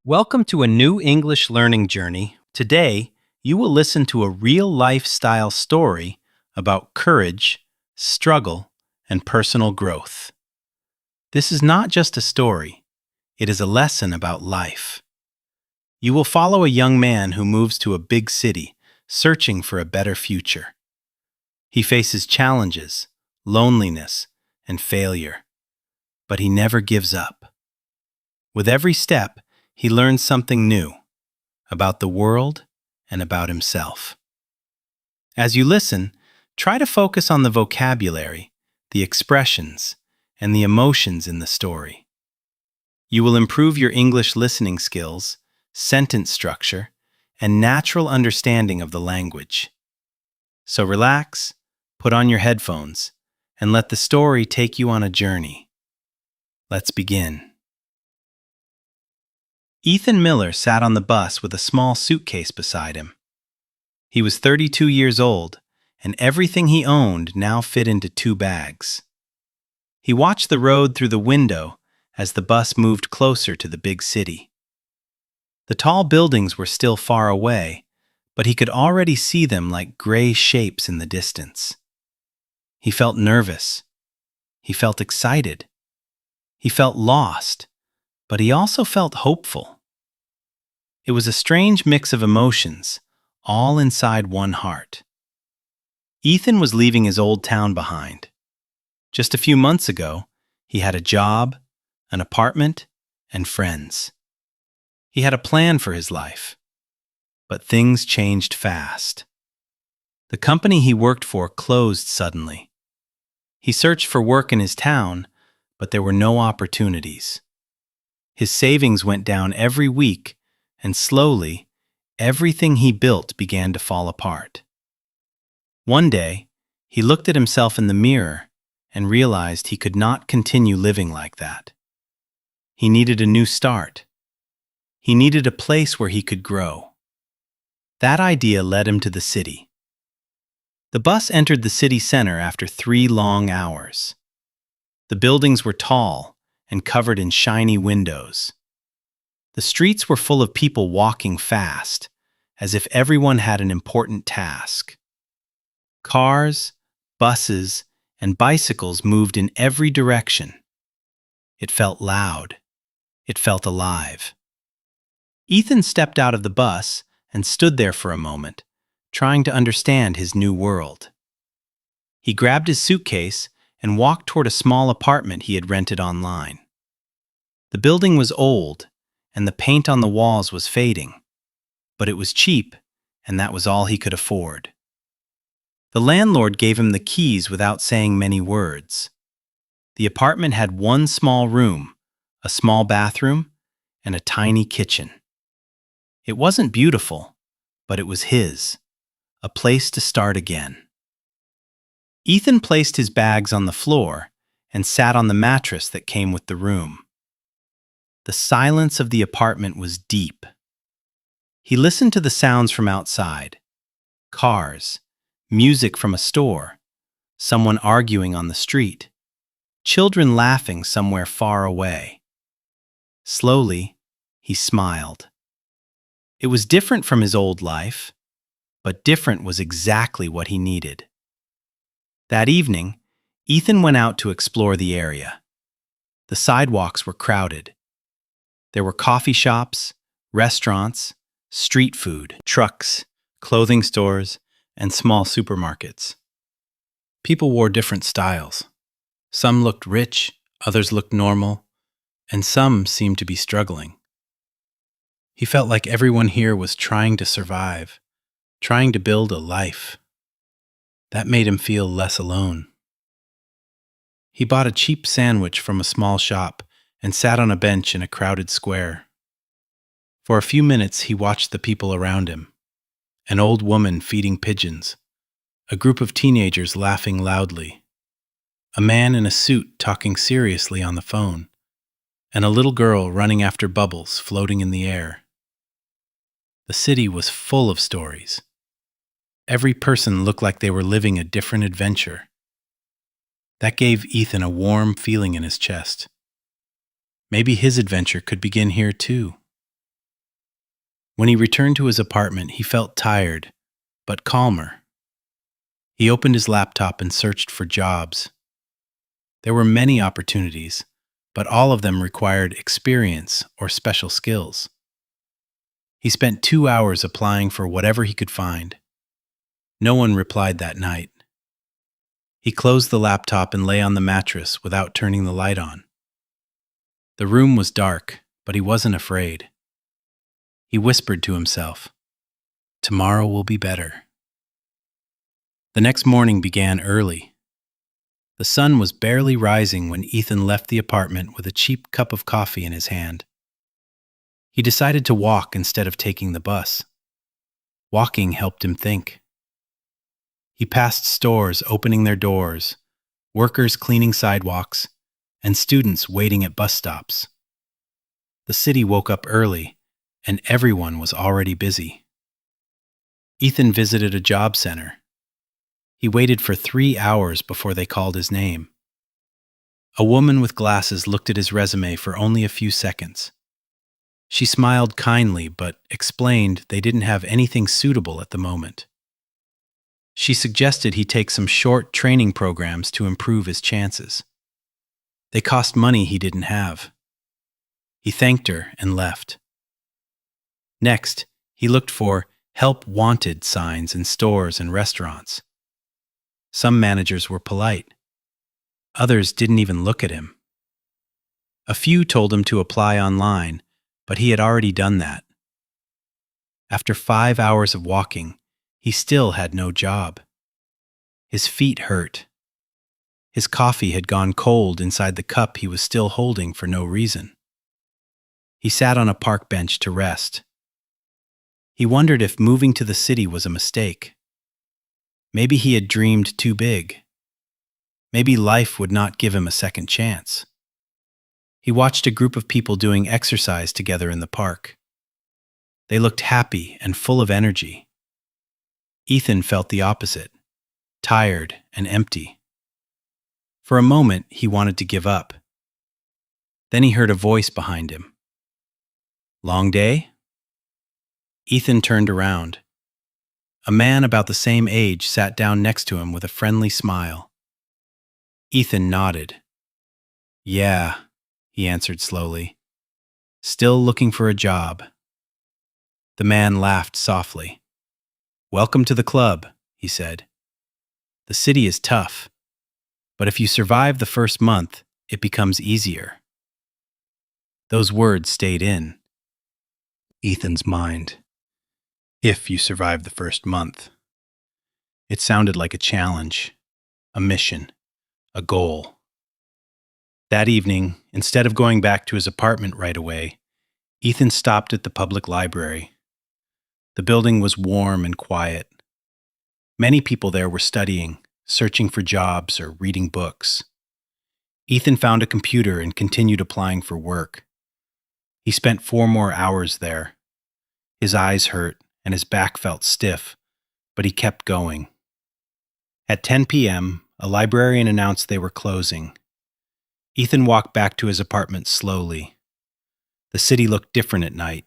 Welcome to a new English learning journey. Today, you will listen to a real lifestyle story about courage, struggle, and personal growth. This is not just a story, it is a lesson about life. You will follow a young man who moves to a big city, searching for a better future. He faces challenges, loneliness, and failure, but he never gives up. With every step, he learns something new about the world and about himself. As you listen, try to focus on the vocabulary, the expressions, and the emotions in the story. You will improve your English listening skills, sentence structure, and natural understanding of the language. So relax, put on your headphones, and let the story take you on a journey. Let's begin. Ethan Miller sat on the bus with a small suitcase beside him. He was 32 years old, and everything he owned now fit into 2 bags. He watched the road through the window as the bus moved closer to the big city. The tall buildings were still far away, but he could already see them like gray shapes in the distance. He felt nervous. He felt excited. He felt lost, but he also felt hopeful. It was a strange mix of emotions, all inside one heart. Ethan was leaving his old town behind. Just a few months ago, he had a job, an apartment, and friends. He had a plan for his life. But things changed fast. The company he worked for closed suddenly. He searched for work in his town, but there were no opportunities. His savings went down every week, and slowly, everything he built began to fall apart. One day, he looked at himself in the mirror and realized he could not continue living like that. He needed a new start. He needed a place where he could grow. That idea led him to the city. The bus entered the city center after 3 long hours. The buildings were tall and covered in shiny windows. The streets were full of people walking fast, as if everyone had an important task. Cars, buses, and bicycles moved in every direction. It felt loud. It felt alive. Ethan stepped out of the bus and stood there for a moment, trying to understand his new world. He grabbed his suitcase and walked toward a small apartment he had rented online. The building was old, and the paint on the walls was fading, but it was cheap, and that was all he could afford. The landlord gave him the keys without saying many words. The apartment had 1 small room, a small bathroom, and a tiny kitchen. It wasn't beautiful, but it was his, a place to start again. Ethan placed his bags on the floor and sat on the mattress that came with the room. The silence of the apartment was deep. He listened to the sounds from outside: cars, music from a store, someone arguing on the street, children laughing somewhere far away. Slowly, he smiled. It was different from his old life, but different was exactly what he needed. That evening, Ethan went out to explore the area. The sidewalks were crowded. There were coffee shops, restaurants, street food, trucks, clothing stores, and small supermarkets. People wore different styles. Some looked rich, others looked normal, and some seemed to be struggling. He felt like everyone here was trying to survive, trying to build a life. That made him feel less alone. He bought a cheap sandwich from a small shop and sat on a bench in a crowded square. For a few minutes he watched the people around him: an old woman feeding pigeons, a group of teenagers laughing loudly, a man in a suit talking seriously on the phone, and a little girl running after bubbles floating in the air. The city was full of stories. Every person looked like they were living a different adventure. That gave Ethan a warm feeling in his chest. Maybe his adventure could begin here too. When he returned to his apartment, he felt tired, but calmer. He opened his laptop and searched for jobs. There were many opportunities, but all of them required experience or special skills. He spent 2 hours applying for whatever he could find. No one replied that night. He closed the laptop and lay on the mattress without turning the light on. The room was dark, but he wasn't afraid. He whispered to himself, "Tomorrow will be better." The next morning began early. The sun was barely rising when Ethan left the apartment with a cheap cup of coffee in his hand. He decided to walk instead of taking the bus. Walking helped him think. He passed stores opening their doors, workers cleaning sidewalks, and students waiting at bus stops. The city woke up early, and everyone was already busy. Ethan visited a job center. He waited for 3 hours before they called his name. A woman with glasses looked at his resume for only a few seconds. She smiled kindly but explained they didn't have anything suitable at the moment. She suggested he take some short training programs to improve his chances. They cost money he didn't have. He thanked her and left. Next, he looked for "Help Wanted" signs in stores and restaurants. Some managers were polite. Others didn't even look at him. A few told him to apply online, but he had already done that. After 5 hours of walking, he still had no job. His feet hurt. His coffee had gone cold inside the cup he was still holding for no reason. He sat on a park bench to rest. He wondered if moving to the city was a mistake. Maybe he had dreamed too big. Maybe life would not give him a second chance. He watched a group of people doing exercise together in the park. They looked happy and full of energy. Ethan felt the opposite, tired and empty. For a moment, he wanted to give up. Then he heard a voice behind him. "Long day?" Ethan turned around. A man about the same age sat down next to him with a friendly smile. Ethan nodded. "Yeah," he answered slowly. "Still looking for a job." The man laughed softly. "Welcome to the club," he said. "The city is tough, but if you survive the first month, it becomes easier." Those words stayed in Ethan's mind. If you survive the first month. It sounded like a challenge, a mission, a goal. That evening, instead of going back to his apartment right away, Ethan stopped at the public library. The building was warm and quiet. Many people there were studying, searching for jobs, or reading books. Ethan found a computer and continued applying for work. He spent 4 more hours there. His eyes hurt and his back felt stiff, but he kept going. At 10 p.m., a librarian announced they were closing. Ethan walked back to his apartment slowly. The city looked different at night,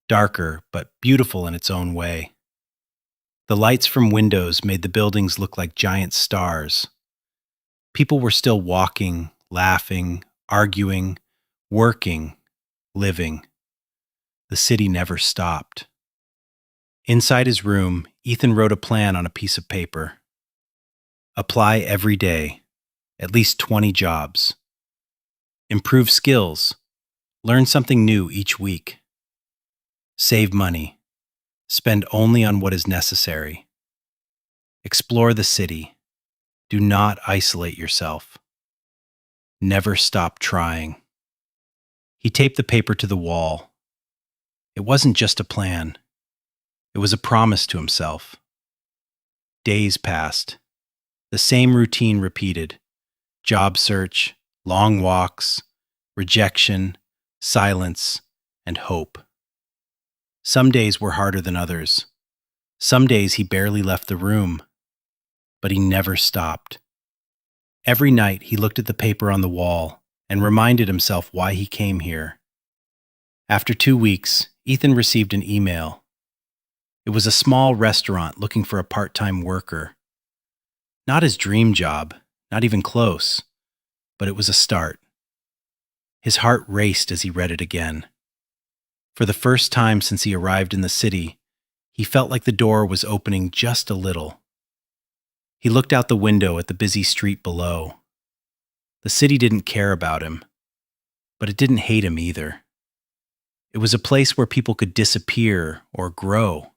darker but beautiful in its own way. The lights from windows made the buildings look like giant stars. People were still walking, laughing, arguing, working, living. The city never stopped. Inside his room, Ethan wrote a plan on a piece of paper. Apply every day, at least 20 jobs. Improve skills. Learn something new each week. Save money. Spend only on what is necessary. Explore the city. Do not isolate yourself. Never stop trying. He taped the paper to the wall. It wasn't just a plan. It was a promise to himself. Days passed. The same routine repeated. Job search, long walks, rejection, silence, and hope. Some days were harder than others. Some days he barely left the room. But he never stopped. Every night he looked at the paper on the wall and reminded himself why he came here. After 2 weeks, Ethan received an email. It was a small restaurant looking for a part-time worker. Not his dream job, not even close, but it was a start. His heart raced as he read it again. For the first time since he arrived in the city, he felt like the door was opening just a little. He looked out the window at the busy street below. The city didn't care about him, but it didn't hate him either. It was a place where people could disappear or grow.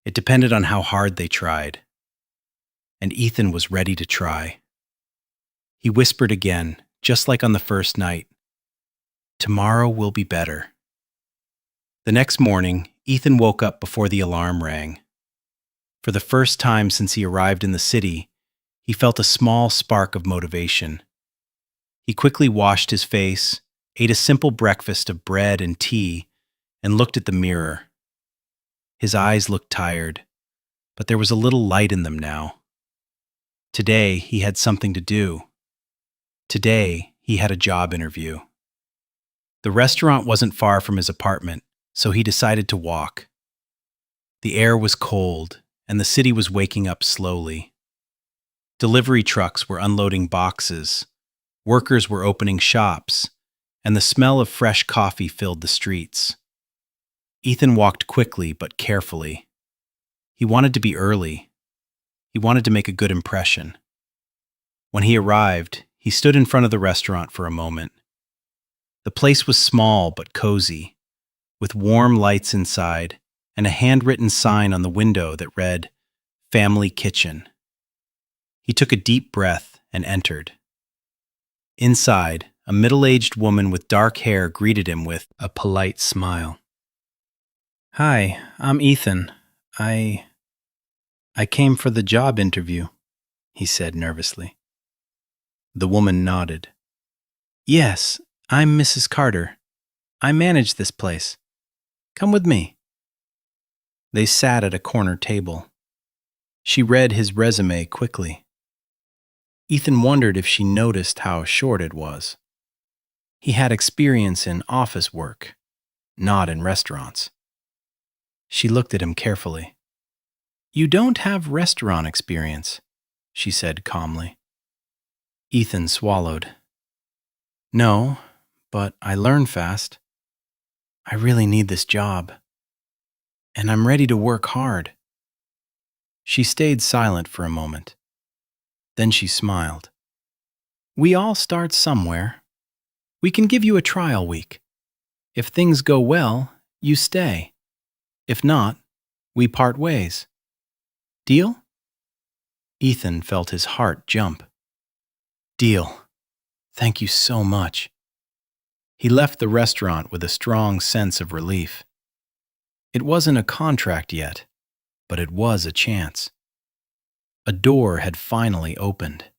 It depended on how hard they tried. And Ethan was ready to try. He whispered again, just like on the first night, "Tomorrow will be better." The next morning, Ethan woke up before the alarm rang. For the first time since he arrived in the city, he felt a small spark of motivation. He quickly washed his face, ate a simple breakfast of bread and tea, and looked at the mirror. His eyes looked tired, but there was a little light in them now. Today, he had something to do. Today, he had a job interview. The restaurant wasn't far from his apartment, so he decided to walk. The air was cold, and the city was waking up slowly. Delivery trucks were unloading boxes, workers were opening shops, and the smell of fresh coffee filled the streets. Ethan walked quickly but carefully. He wanted to be early. He wanted to make a good impression. When he arrived, he stood in front of the restaurant for a moment. The place was small but cozy, with warm lights inside and a handwritten sign on the window that read, "Family Kitchen." He took a deep breath and entered. Inside, a middle-aged woman with dark hair greeted him with a polite smile. "Hi, I'm Ethan. I came for the job interview," he said nervously. The woman nodded. "Yes, I'm Mrs. Carter. I manage this place. Come with me." They sat at a corner table. She read his resume quickly. Ethan wondered if she noticed how short it was. He had experience in office work, not in restaurants. She looked at him carefully. "You don't have restaurant experience," she said calmly. Ethan swallowed. "No, but I learn fast. I really need this job. And I'm ready to work hard." She stayed silent for a moment. Then she smiled. "We all start somewhere. We can give you a trial week. If things go well, you stay. If not, we part ways. Deal?" Ethan felt his heart jump. "Deal. Thank you so much." He left the restaurant with a strong sense of relief. It wasn't a contract yet, but it was a chance. A door had finally opened.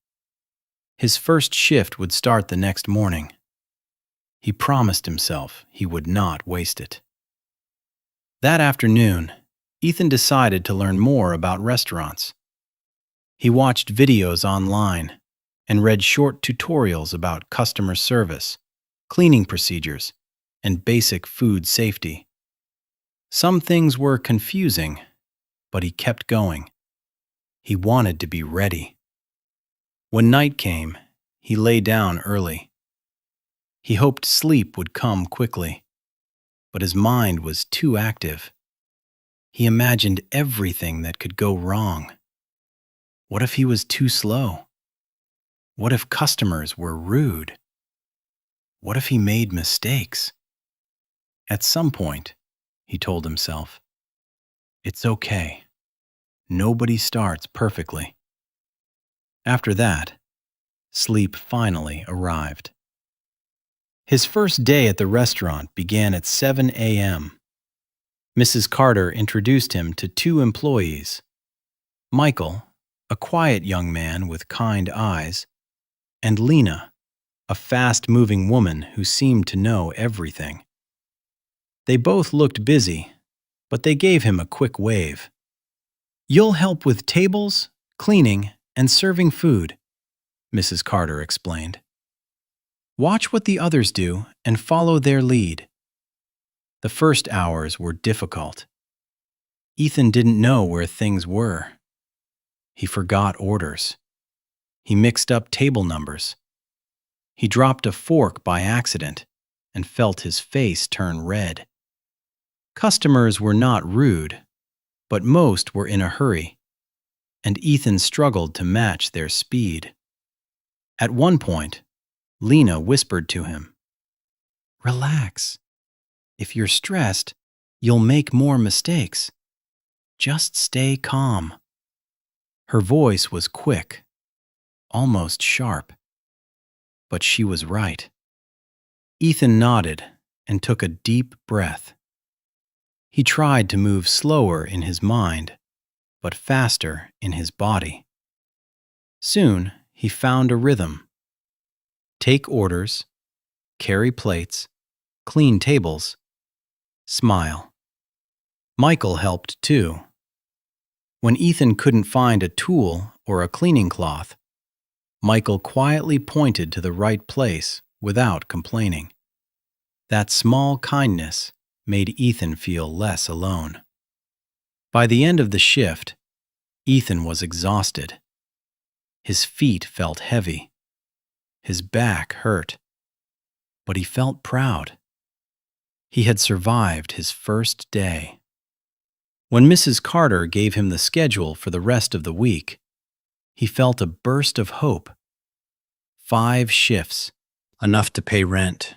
His first shift would start the next morning. He promised himself he would not waste it. That afternoon, Ethan decided to learn more about restaurants. He watched videos online and read short tutorials about customer service, cleaning procedures, and basic food safety. Some things were confusing, but he kept going. He wanted to be ready. When night came, he lay down early. He hoped sleep would come quickly, but his mind was too active. He imagined everything that could go wrong. What if he was too slow? What if customers were rude? What if he made mistakes? At some point, he told himself, it's okay. Nobody starts perfectly. After that, sleep finally arrived. His first day at the restaurant began at 7 a.m. Mrs. Carter introduced him to two employees, Michael, a quiet young man with kind eyes, and Lena, a fast-moving woman who seemed to know everything. They both looked busy, but they gave him a quick wave. "You'll help with tables, cleaning, and serving food," Mrs. Carter explained. "Watch what the others do and follow their lead." The The first hours were difficult. Ethan didn't know where things were. He forgot orders. He mixed up table numbers. He dropped a fork by accident and felt his face turn red. Customers were not rude, but most were in a hurry, and Ethan struggled to match their speed. At one point, Lena whispered to him, "Relax. If you're stressed, you'll make more mistakes. Just stay calm." Her voice was quick, almost sharp. But she was right. Ethan nodded and took a deep breath. He tried to move slower in his mind, but faster in his body. Soon, he found a rhythm. Take orders, carry plates, clean tables, smile. Michael helped too. When Ethan couldn't find a tool or a cleaning cloth, Michael quietly pointed to the right place without complaining. That small kindness made Ethan feel less alone. By the end of the shift, Ethan was exhausted. His feet felt heavy. His back hurt. But he felt proud. He had survived his first day. When Mrs. Carter gave him the schedule for the rest of the week, he felt a burst of hope. 5 shifts, enough to pay rent,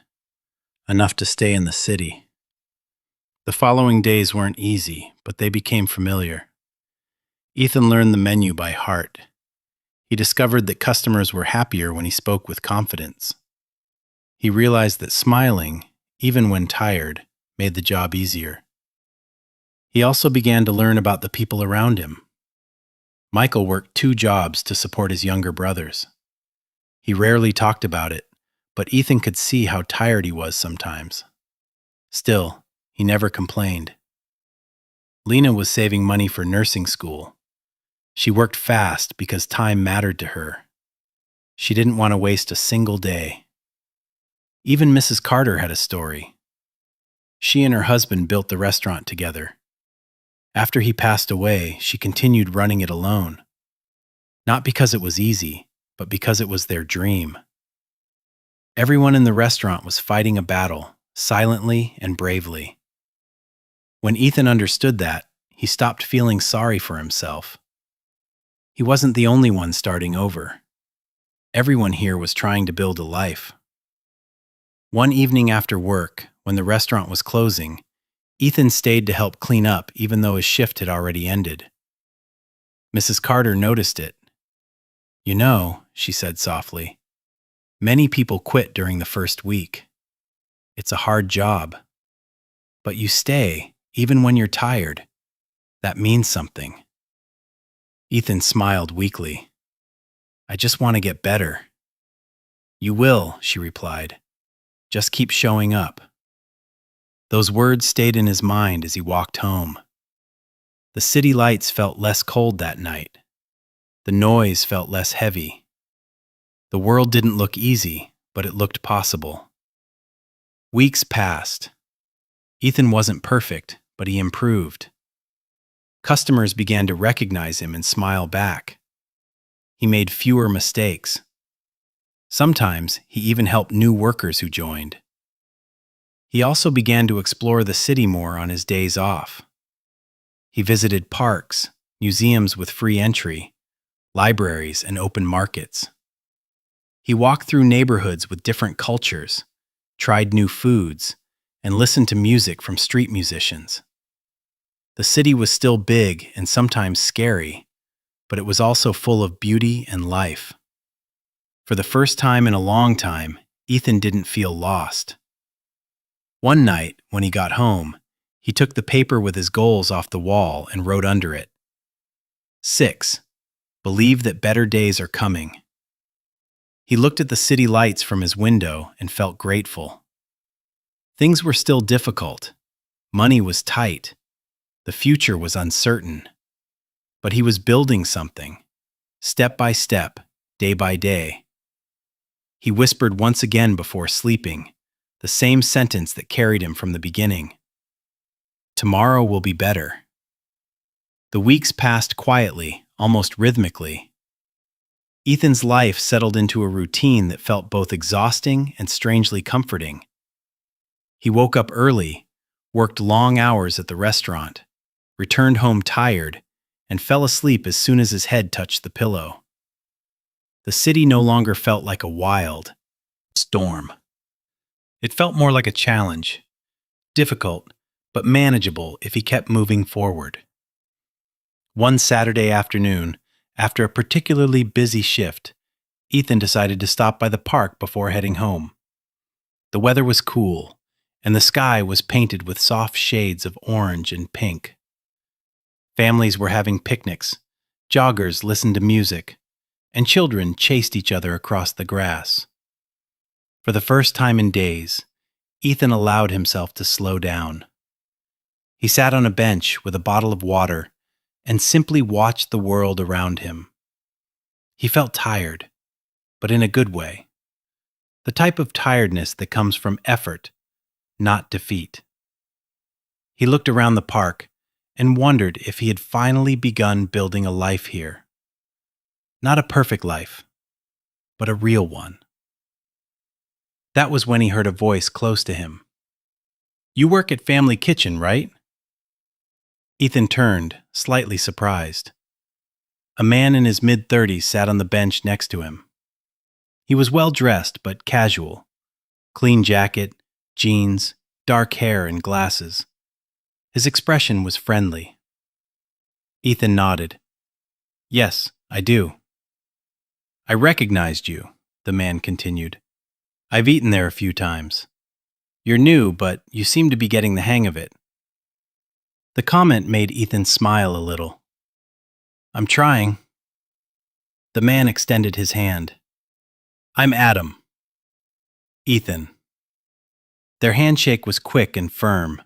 enough to stay in the city. The following days weren't easy, but they became familiar. Ethan learned the menu by heart. He discovered that customers were happier when he spoke with confidence. He realized that smiling, even when tired, made the job easier. He also began to learn about the people around him. Michael worked 2 jobs to support his younger brothers. He rarely talked about it, but Ethan could see how tired he was sometimes. Still, he never complained. Lena was saving money for nursing school. She worked fast because time mattered to her. She didn't want to waste a single day. Even Mrs. Carter had a story. She and her husband built the restaurant together. After he passed away, she continued running it alone. Not because it was easy, but because it was their dream. Everyone in the restaurant was fighting a battle, silently and bravely. When Ethan understood that, he stopped feeling sorry for himself. He wasn't the only one starting over. Everyone here was trying to build a life. One evening after work, when the restaurant was closing, Ethan stayed to help clean up even though his shift had already ended. Mrs. Carter noticed it. "You know," she said softly, "many people quit during the first week. It's a hard job. But you stay, even when you're tired. That means something." Ethan smiled weakly. "I just want to get better." "You will," she replied. "Just keep showing up." Those words stayed in his mind as he walked home. The city lights felt less cold that night. The noise felt less heavy. The world didn't look easy, but it looked possible. Weeks passed. Ethan wasn't perfect, but he improved. Customers began to recognize him and smile back. He made fewer mistakes. Sometimes he even helped new workers who joined. He also began to explore the city more on his days off. He visited parks, museums with free entry, libraries, and open markets. He walked through neighborhoods with different cultures, tried new foods, and listened to music from street musicians. The city was still big and sometimes scary, but it was also full of beauty and life. For the first time in a long time, Ethan didn't feel lost. One night, when he got home, he took the paper with his goals off the wall and wrote under it, 6. Believe that better days are coming. He looked at the city lights from his window and felt grateful. Things were still difficult. Money was tight. The future was uncertain. But he was building something, step by step, day by day. He whispered once again before sleeping, the same sentence that carried him from the beginning. Tomorrow will be better. The weeks passed quietly, almost rhythmically. Ethan's life settled into a routine that felt both exhausting and strangely comforting. He woke up early, worked long hours at the restaurant, returned home tired, and fell asleep as soon as his head touched the pillow. The city no longer felt like a wild storm. It felt more like a challenge, difficult, but manageable if he kept moving forward. One Saturday afternoon, after a particularly busy shift, Ethan decided to stop by the park before heading home. The weather was cool, and the sky was painted with soft shades of orange and pink. Families were having picnics, joggers listened to music, and children chased each other across the grass. For the first time in days, Ethan allowed himself to slow down. He sat on a bench with a bottle of water and simply watched the world around him. He felt tired, but in a good way. The type of tiredness that comes from effort, not defeat. He looked around the park and wondered if he had finally begun building a life here. Not a perfect life, but a real one. That was when he heard a voice close to him. "You work at Family Kitchen, right?" Ethan turned, slightly surprised. A man in his mid-30s sat on the bench next to him. He was well-dressed but casual. Clean jacket, jeans, dark hair, and glasses. His expression was friendly. Ethan nodded. "Yes, I do." "I recognized you," the man continued. "I've eaten there a few times. You're new, but you seem to be getting the hang of it." The comment made Ethan smile a little. "I'm trying." The man extended his hand. "I'm Adam." "Ethan." Their handshake was quick and firm.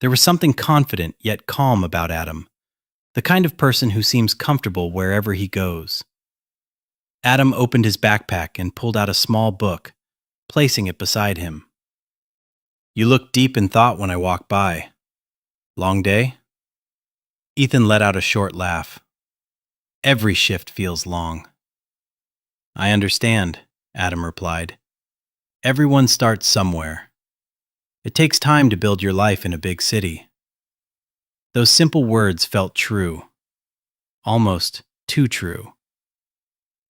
There was something confident yet calm about Adam, the kind of person who seems comfortable wherever he goes. Adam opened his backpack and pulled out a small book, placing it beside him. "You look deep in thought when I walk by. Long day?" Ethan let out a short laugh. "Every shift feels long." "I understand," Adam replied. "Everyone starts somewhere. It takes time to build your life in a big city." Those simple words felt true. Almost too true.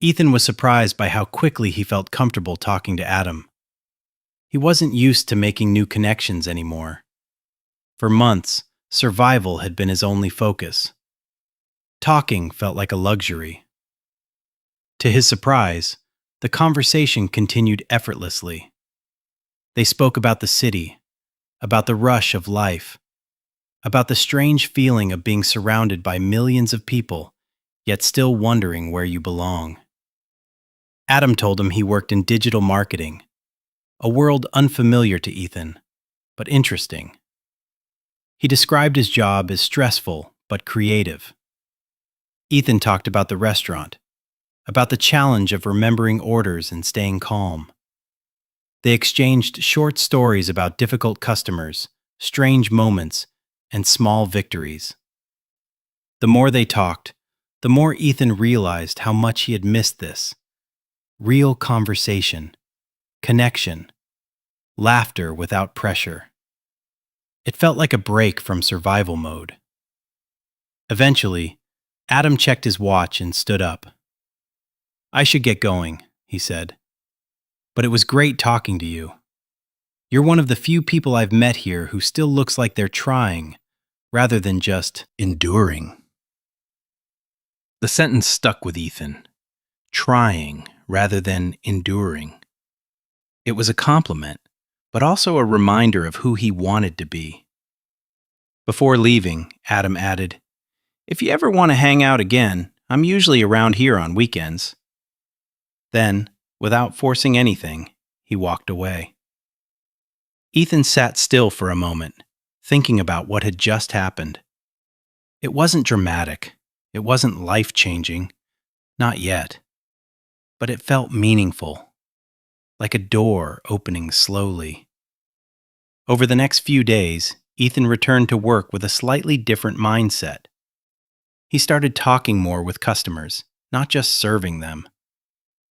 Ethan was surprised by how quickly he felt comfortable talking to Adam. He wasn't used to making new connections anymore. For months, survival had been his only focus. Talking felt like a luxury. To his surprise, the conversation continued effortlessly. They spoke about the city, about the rush of life, about the strange feeling of being surrounded by millions of people, yet still wondering where you belong. Adam told him he worked in digital marketing, a world unfamiliar to Ethan, but interesting. He described his job as stressful but creative. Ethan talked about the restaurant, about the challenge of remembering orders and staying calm. They exchanged short stories about difficult customers, strange moments, and small victories. The more they talked, the more Ethan realized how much he had missed this. Real conversation, connection, laughter without pressure. It felt like a break from survival mode. Eventually, Adam checked his watch and stood up. "I should get going," he said. "But it was great talking to you. You're one of the few people I've met here who still looks like they're trying, rather than just enduring." The sentence stuck with Ethan. Trying rather than enduring. It was a compliment, but also a reminder of who he wanted to be. Before leaving, Adam added, "If you ever want to hang out again, I'm usually around here on weekends." Then, without forcing anything, he walked away. Ethan sat still for a moment, thinking about what had just happened. It wasn't dramatic. It wasn't life-changing. Not yet. But it felt meaningful, like a door opening slowly. Over the next few days, Ethan returned to work with a slightly different mindset. He started talking more with customers, not just serving them.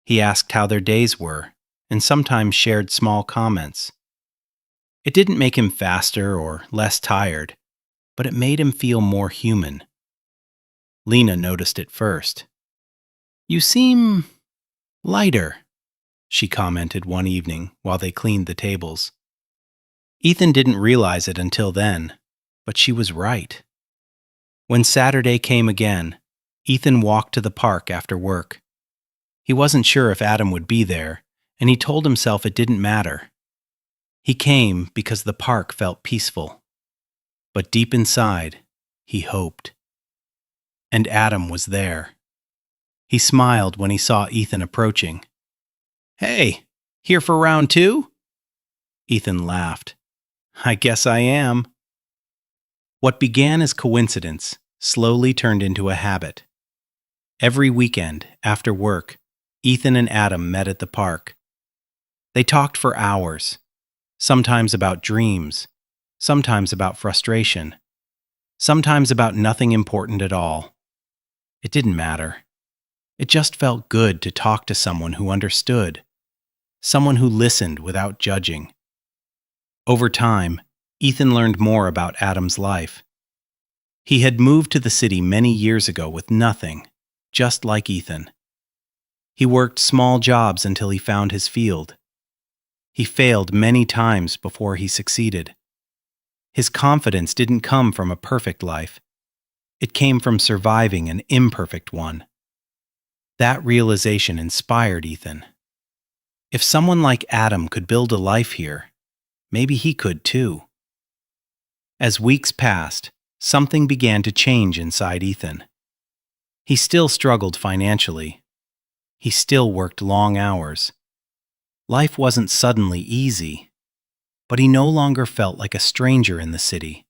He asked how their days were, and sometimes shared small comments. It didn't make him faster or less tired, but it made him feel more human. Lena noticed it first. "You seem lighter," she commented one evening while they cleaned the tables. Ethan didn't realize it until then, but she was right. When Saturday came again, Ethan walked to the park after work. He wasn't sure if Adam would be there, and he told himself it didn't matter. He came because the park felt peaceful. But deep inside, he hoped. And Adam was there. He smiled when he saw Ethan approaching. "Hey, here for round 2?" Ethan laughed. "I guess I am." What began as coincidence slowly turned into a habit. Every weekend, after work, Ethan and Adam met at the park. They talked for hours, sometimes about dreams, sometimes about frustration, sometimes about nothing important at all. It didn't matter. It just felt good to talk to someone who understood, someone who listened without judging. Over time, Ethan learned more about Adam's life. He had moved to the city many years ago with nothing, just like Ethan. He worked small jobs until he found his field. He failed many times before he succeeded. His confidence didn't come from a perfect life. It came from surviving an imperfect one. That realization inspired Ethan. If someone like Adam could build a life here, maybe he could too. As weeks passed, something began to change inside Ethan. He still struggled financially. He still worked long hours. Life wasn't suddenly easy, but he no longer felt like a stranger in the city.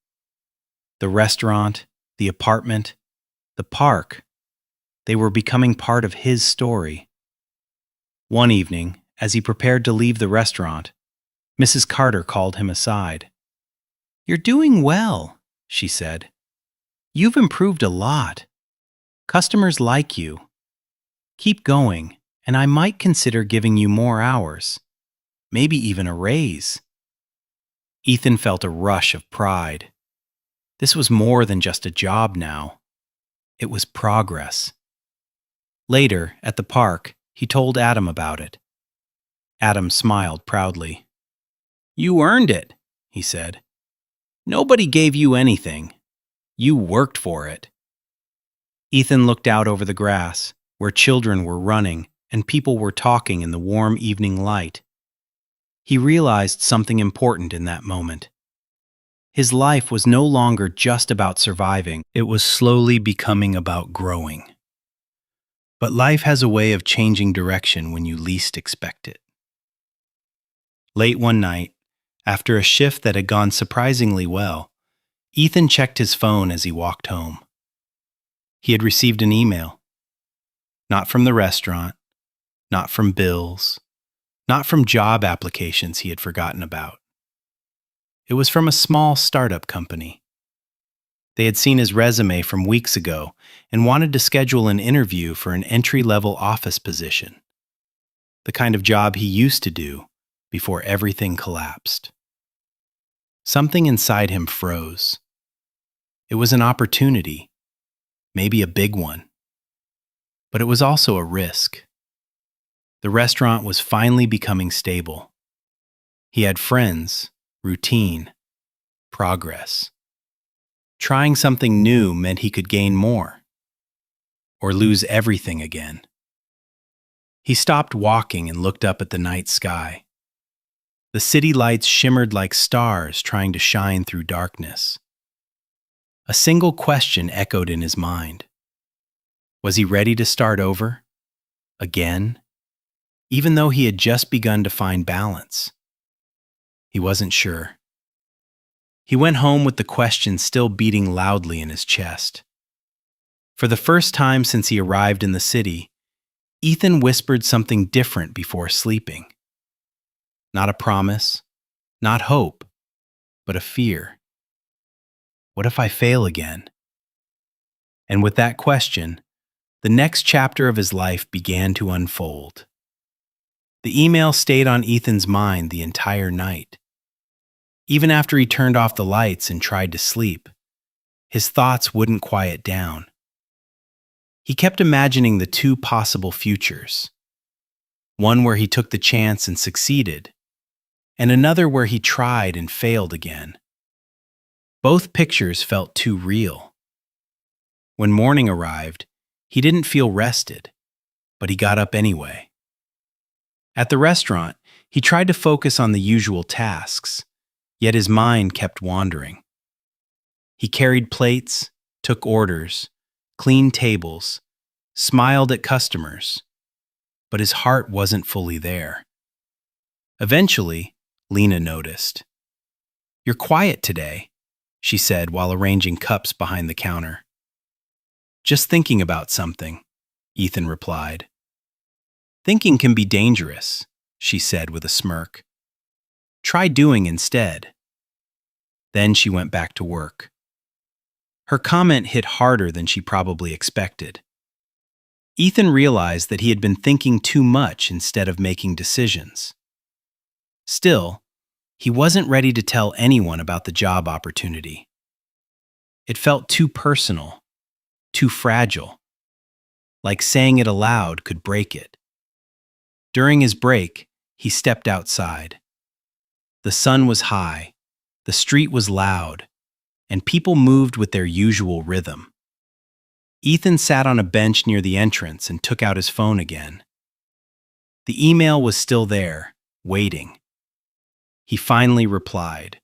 The restaurant, the apartment, the park, they were becoming part of his story. One evening, as he prepared to leave the restaurant, Mrs. Carter called him aside. "You're doing well," she said. "You've improved a lot. Customers like you. Keep going, and I might consider giving you more hours, maybe even a raise." Ethan felt a rush of pride. This was more than just a job now. It was progress. Later, at the park, he told Adam about it. Adam smiled proudly. "You earned it," he said. "Nobody gave you anything. You worked for it." Ethan looked out over the grass, where children were running and people were talking in the warm evening light. He realized something important in that moment. His life was no longer just about surviving, it was slowly becoming about growing. But life has a way of changing direction when you least expect it. Late one night, after a shift that had gone surprisingly well, Ethan checked his phone as he walked home. He had received an email. Not from the restaurant, not from bills, not from job applications he had forgotten about. It was from a small startup company. They had seen his resume from weeks ago and wanted to schedule an interview for an entry-level office position, the kind of job he used to do before everything collapsed. Something inside him froze. It was an opportunity, maybe a big one. But it was also a risk. The restaurant was finally becoming stable. He had friends, routine, progress. Trying something new meant he could gain more, or lose everything again. He stopped walking and looked up at the night sky. The city lights shimmered like stars trying to shine through darkness. A single question echoed in his mind. Was he ready to start over? Again? Even though he had just begun to find balance? He wasn't sure. He went home with the question still beating loudly in his chest. For the first time since he arrived in the city, Ethan whispered something different before sleeping. Not a promise, not hope, but a fear. What if I fail again? And with that question, the next chapter of his life began to unfold. The email stayed on Ethan's mind the entire night. Even after he turned off the lights and tried to sleep, his thoughts wouldn't quiet down. He kept imagining the two possible futures. One where he took the chance and succeeded, and another where he tried and failed again. Both pictures felt too real. When morning arrived, he didn't feel rested, but he got up anyway. At the restaurant, he tried to focus on the usual tasks, yet his mind kept wandering. He carried plates, took orders, cleaned tables, smiled at customers, but his heart wasn't fully there. Eventually, Lena noticed. "You're quiet today," she said while arranging cups behind the counter. "Just thinking about something," Ethan replied. "Thinking can be dangerous," she said with a smirk. "Try doing instead." Then she went back to work. Her comment hit harder than she probably expected. Ethan realized that he had been thinking too much instead of making decisions. Still, he wasn't ready to tell anyone about the job opportunity. It felt too personal, too fragile, like saying it aloud could break it. During his break, he stepped outside. The sun was high, the street was loud, and people moved with their usual rhythm. Ethan sat on a bench near the entrance and took out his phone again. The email was still there, waiting. He finally replied.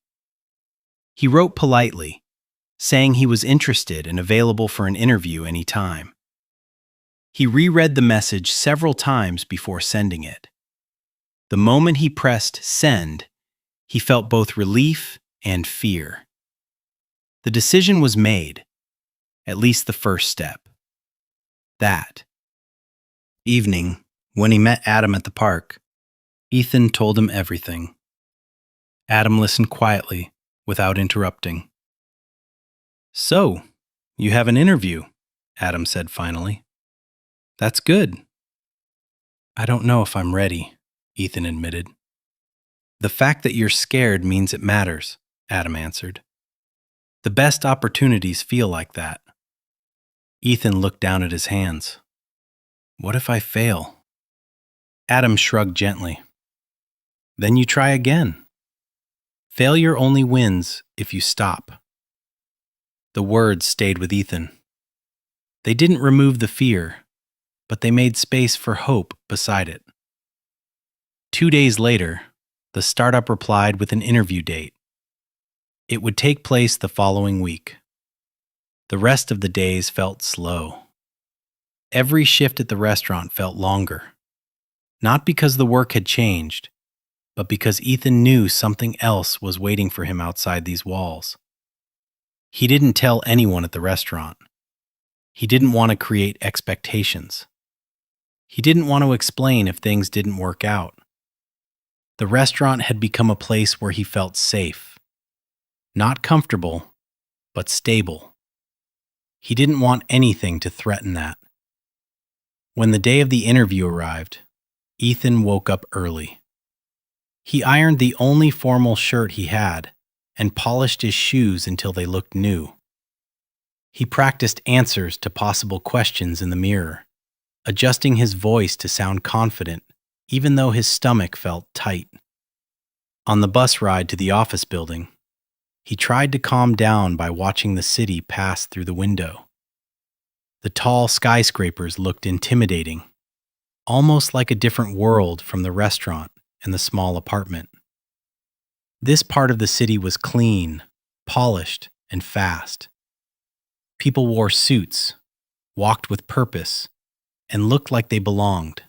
He wrote politely, saying he was interested and available for an interview any time. He reread the message several times before sending it. The moment he pressed send, he felt both relief and fear. The decision was made, at least the first step. That evening, when he met Adam at the park, Ethan told him everything. Adam listened quietly, without interrupting. "So, you have an interview," Adam said finally. "That's good." "I don't know if I'm ready," Ethan admitted. "The fact that you're scared means it matters," Adam answered. "The best opportunities feel like that." Ethan looked down at his hands. "What if I fail?" Adam shrugged gently. "Then you try again. Failure only wins if you stop." The words stayed with Ethan. They didn't remove the fear, but they made space for hope beside it. 2 days later, the startup replied with an interview date. It would take place the following week. The rest of the days felt slow. Every shift at the restaurant felt longer, not because the work had changed, but because Ethan knew something else was waiting for him outside these walls. He didn't tell anyone at the restaurant. He didn't want to create expectations. He didn't want to explain if things didn't work out. The restaurant had become a place where he felt safe. Not comfortable, but stable. He didn't want anything to threaten that. When the day of the interview arrived, Ethan woke up early. He ironed the only formal shirt he had and polished his shoes until they looked new. He practiced answers to possible questions in the mirror, adjusting his voice to sound confident, even though his stomach felt tight. On the bus ride to the office building, he tried to calm down by watching the city pass through the window. The tall skyscrapers looked intimidating, almost like a different world from the restaurant and the small apartment. This part of the city was clean, polished, and fast. People wore suits, walked with purpose, and looked like they belonged.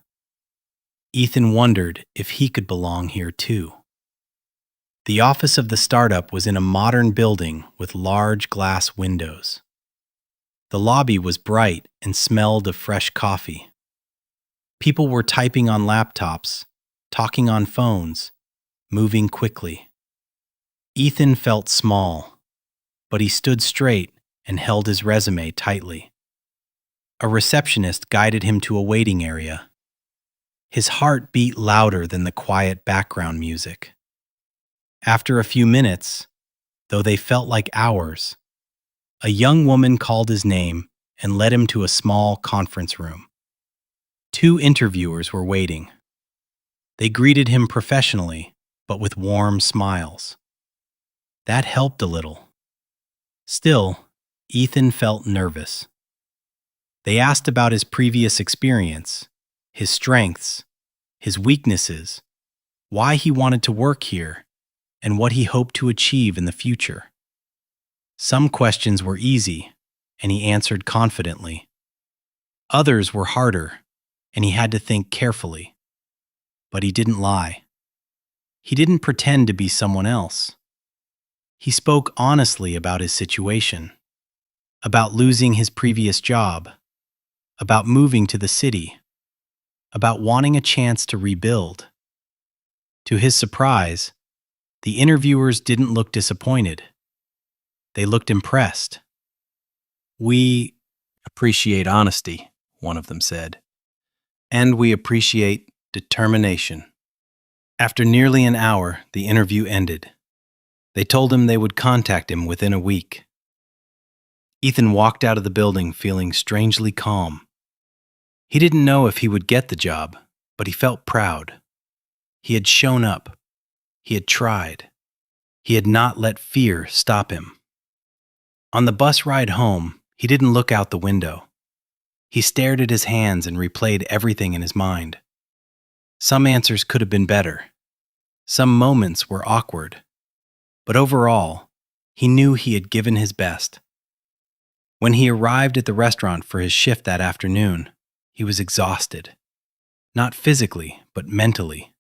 Ethan wondered if he could belong here too. The office of the startup was in a modern building with large glass windows. The lobby was bright and smelled of fresh coffee. People were typing on laptops, talking on phones, moving quickly. Ethan felt small, but he stood straight and held his resume tightly. A receptionist guided him to a waiting area. His heart beat louder than the quiet background music. After a few minutes, though they felt like hours, a young woman called his name and led him to a small conference room. 2 interviewers were waiting. They greeted him professionally, but with warm smiles. That helped a little. Still, Ethan felt nervous. They asked about his previous experience, his strengths, his weaknesses, why he wanted to work here, and what he hoped to achieve in the future. Some questions were easy, and he answered confidently. Others were harder, and he had to think carefully. But he didn't lie. He didn't pretend to be someone else. He spoke honestly about his situation, about losing his previous job, about moving to the city, about wanting a chance to rebuild. To his surprise, the interviewers didn't look disappointed. They looked impressed. "We appreciate honesty," one of them said, "and we appreciate determination." After nearly an hour, the interview ended. They told him they would contact him within a week. Ethan walked out of the building feeling strangely calm. He didn't know if he would get the job, but he felt proud. He had shown up. He had tried. He had not let fear stop him. On the bus ride home, he didn't look out the window. He stared at his hands and replayed everything in his mind. Some answers could have been better. Some moments were awkward. But overall, he knew he had given his best. When he arrived at the restaurant for his shift that afternoon, he was exhausted. Not physically, but mentally.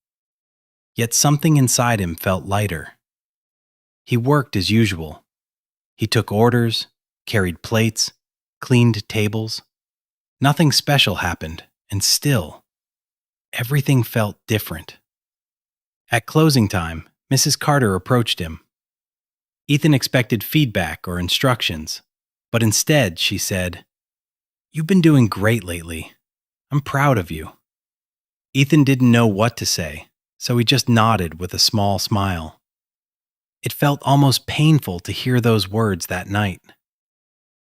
Yet something inside him felt lighter. He worked as usual. He took orders, carried plates, cleaned tables. Nothing special happened, and still, everything felt different. At closing time, Mrs. Carter approached him. Ethan expected feedback or instructions, but instead she said, "You've been doing great lately. I'm proud of you." Ethan didn't know what to say, so he just nodded with a small smile. It felt almost painful to hear those words that night,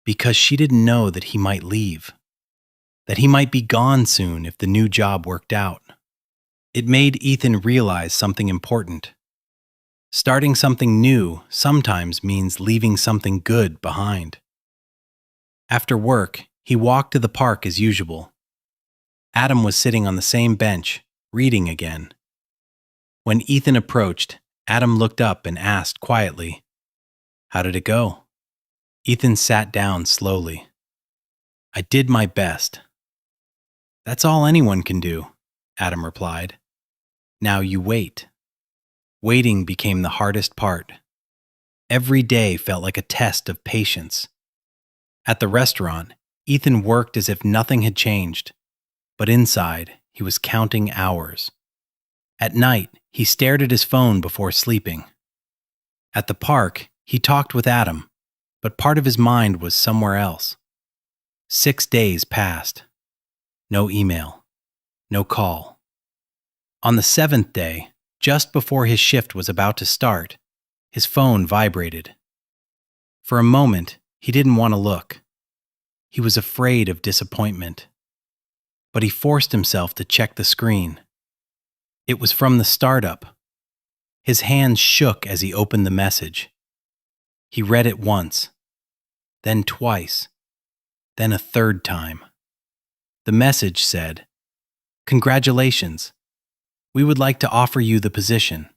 because she didn't know that he might leave, that he might be gone soon if the new job worked out. It made Ethan realize something important. Starting something new sometimes means leaving something good behind. After work, he walked to the park as usual. Adam was sitting on the same bench, reading again. When Ethan approached, Adam looked up and asked quietly, "How did it go?" Ethan sat down slowly. "I did my best." "That's all anyone can do," Adam replied. "Now you wait." Waiting became the hardest part. Every day felt like a test of patience. At the restaurant, Ethan worked as if nothing had changed, but inside, he was counting hours. At night, he stared at his phone before sleeping. At the park, he talked with Adam, but part of his mind was somewhere else. 6 days passed. No email. No call. On the 7th day, just before his shift was about to start, his phone vibrated. For a moment, he didn't want to look. He was afraid of disappointment. But he forced himself to check the screen. It was from the startup. His hands shook as he opened the message. He read it once, then twice, then a third time. The message said, "Congratulations. We would like to offer you the position."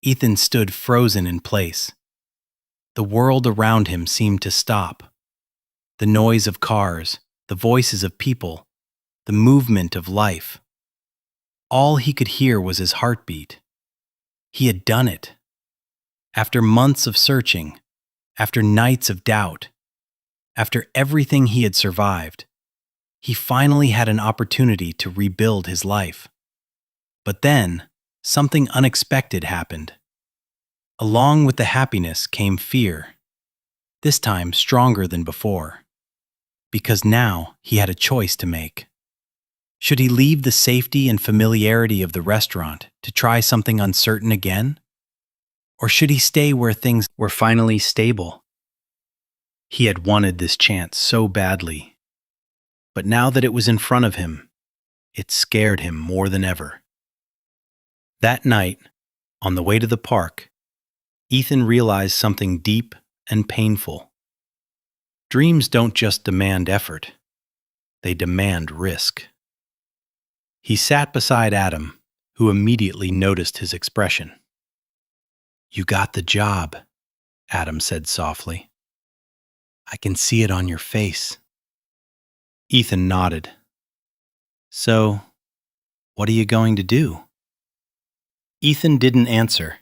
Ethan stood frozen in place. The world around him seemed to stop. The noise of cars, the voices of people, the movement of life. All he could hear was his heartbeat. He had done it. After months of searching, after nights of doubt, after everything he had survived, he finally had an opportunity to rebuild his life. But then, something unexpected happened. Along with the happiness came fear. this time stronger than before, because now he had a choice to make. Should he leave the safety and familiarity of the restaurant to try something uncertain again? Or should he stay where things were finally stable? He had wanted this chance so badly, but now that it was in front of him, it scared him more than ever. That night, on the way to the park, Ethan realized something deep and painful. Dreams don't just demand effort, they demand risk. He sat beside Adam, who immediately noticed his expression. "You got the job," Adam said softly. "I can see it on your face." Ethan nodded. "So, what are you going to do?" Ethan didn't answer,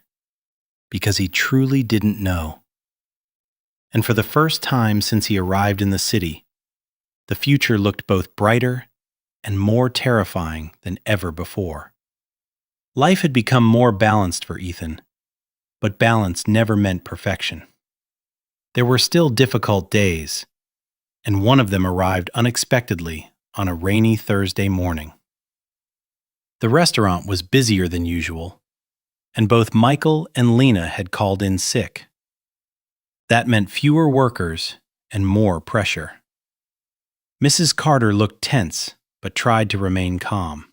because he truly didn't know. And for the first time since he arrived in the city, the future looked both brighter and more terrifying than ever before. Life had become more balanced for Ethan, but balance never meant perfection. There were still difficult days, and one of them arrived unexpectedly on a rainy Thursday morning. The restaurant was busier than usual, and both Michael and Lena had called in sick. That meant fewer workers and more pressure. Mrs. Carter looked tense, but tried to remain calm.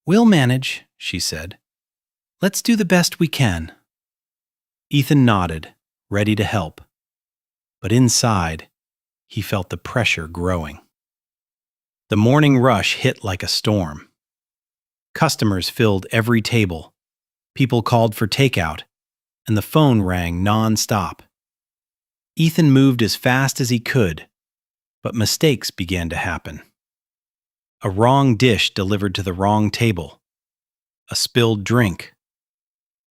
"We'll manage," she said. "Let's do the best we can." Ethan nodded, ready to help. But inside, he felt the pressure growing. The morning rush hit like a storm. Customers filled every table. People called for takeout, and the phone rang non-stop. Ethan moved as fast as he could, but mistakes began to happen. A wrong dish delivered to the wrong table, a spilled drink,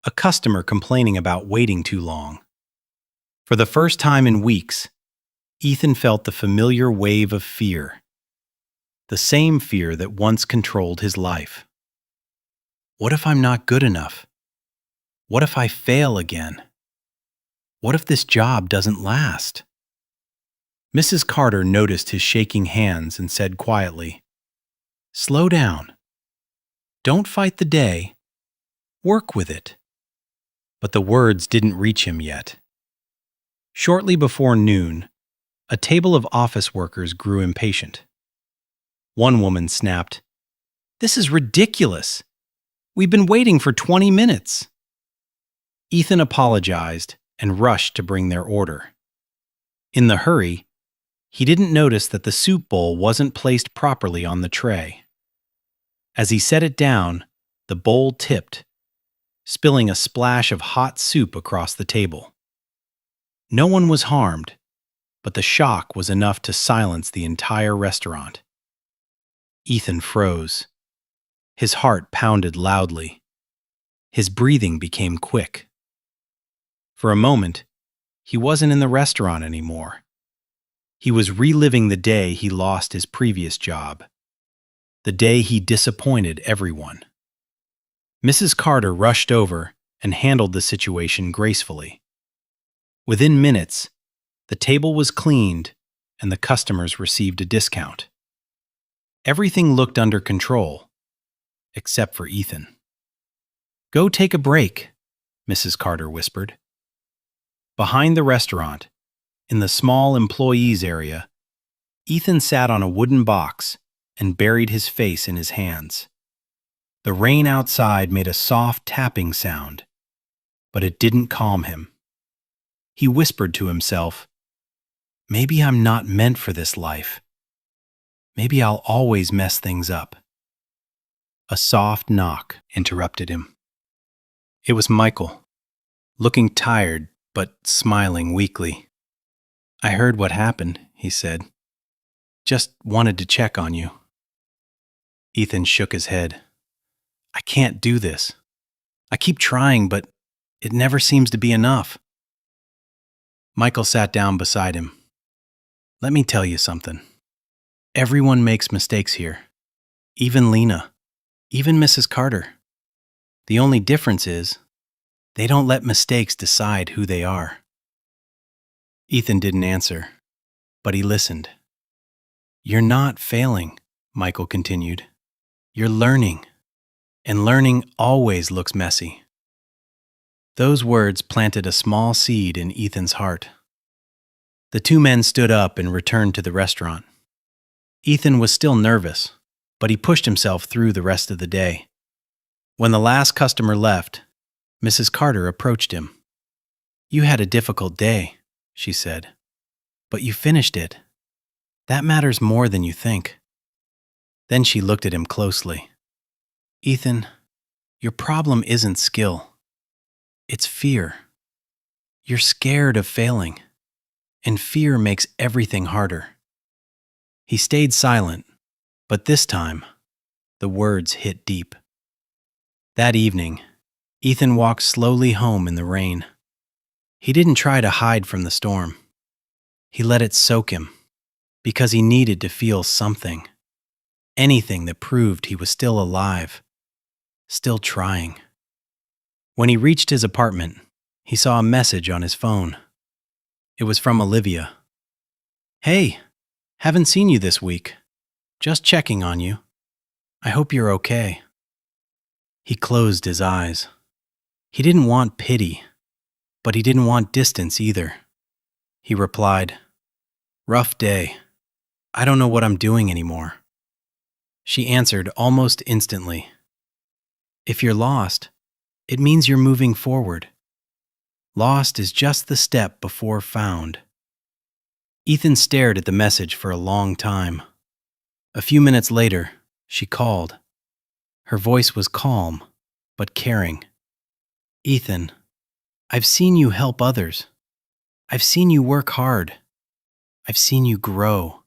a customer complaining about waiting too long. For the first time in weeks, Ethan felt the familiar wave of fear, the same fear that once controlled his life. What if I'm not good enough? What if I fail again? What if this job doesn't last? Mrs. Carter noticed his shaking hands and said quietly, "Slow down. Don't fight the day. Work with it." But the words didn't reach him yet. Shortly before noon, a table of office workers grew impatient. One woman snapped, "This is ridiculous. We've been waiting for 20 minutes." Ethan apologized and rushed to bring their order. In the hurry, he didn't notice that the soup bowl wasn't placed properly on the tray. As he set it down, the bowl tipped, spilling a splash of hot soup across the table. No one was harmed, but the shock was enough to silence the entire restaurant. Ethan froze. His heart pounded loudly. His breathing became quick. For a moment, he wasn't in the restaurant anymore. He was reliving the day he lost his previous job, the day he disappointed everyone. Mrs. Carter rushed over and handled the situation gracefully. Within minutes, the table was cleaned and the customers received a discount. Everything looked under control, except for Ethan. "Go take a break," Mrs. Carter whispered. Behind the restaurant, in the small employees area, Ethan sat on a wooden box and buried his face in his hands. The rain outside made a soft tapping sound, but it didn't calm him. He whispered to himself, "Maybe I'm not meant for this life. Maybe I'll always mess things up." A soft knock interrupted him. It was Michael, looking tired but smiling weakly. "I heard what happened," he said. "Just wanted to check on you." Ethan shook his head. "I can't do this. I keep trying, but it never seems to be enough." Michael sat down beside him. "Let me tell you something. Everyone makes mistakes here. Even Lena. Even Mrs. Carter. The only difference is, they don't let mistakes decide who they are." Ethan didn't answer, but he listened. "You're not failing," Michael continued. "You're learning, and learning always looks messy." Those words planted a small seed in Ethan's heart. The two men stood up and returned to the restaurant. Ethan was still nervous, but he pushed himself through the rest of the day. When the last customer left, Mrs. Carter approached him. "You had a difficult day," she said, "but you finished it. That matters more than you think." Then she looked at him closely. "Ethan, your problem isn't skill. It's fear. You're scared of failing, and fear makes everything harder." He stayed silent, but this time, the words hit deep. That evening, Ethan walked slowly home in the rain. He didn't try to hide from the storm. He let it soak him, because he needed to feel something. Anything that proved he was still alive, still trying. When he reached his apartment, he saw a message on his phone. It was from Olivia. "Hey, haven't seen you this week. Just checking on you. I hope you're okay." He closed his eyes. He didn't want pity, but he didn't want distance either. He replied, "Rough day. I don't know what I'm doing anymore." She answered almost instantly, "If you're lost, it means you're moving forward. Lost is just the step before found." Ethan stared at the message for a long time. A few minutes later, she called. Her voice was calm, but caring. "Ethan, I've seen you help others. I've seen you work hard. I've seen you grow.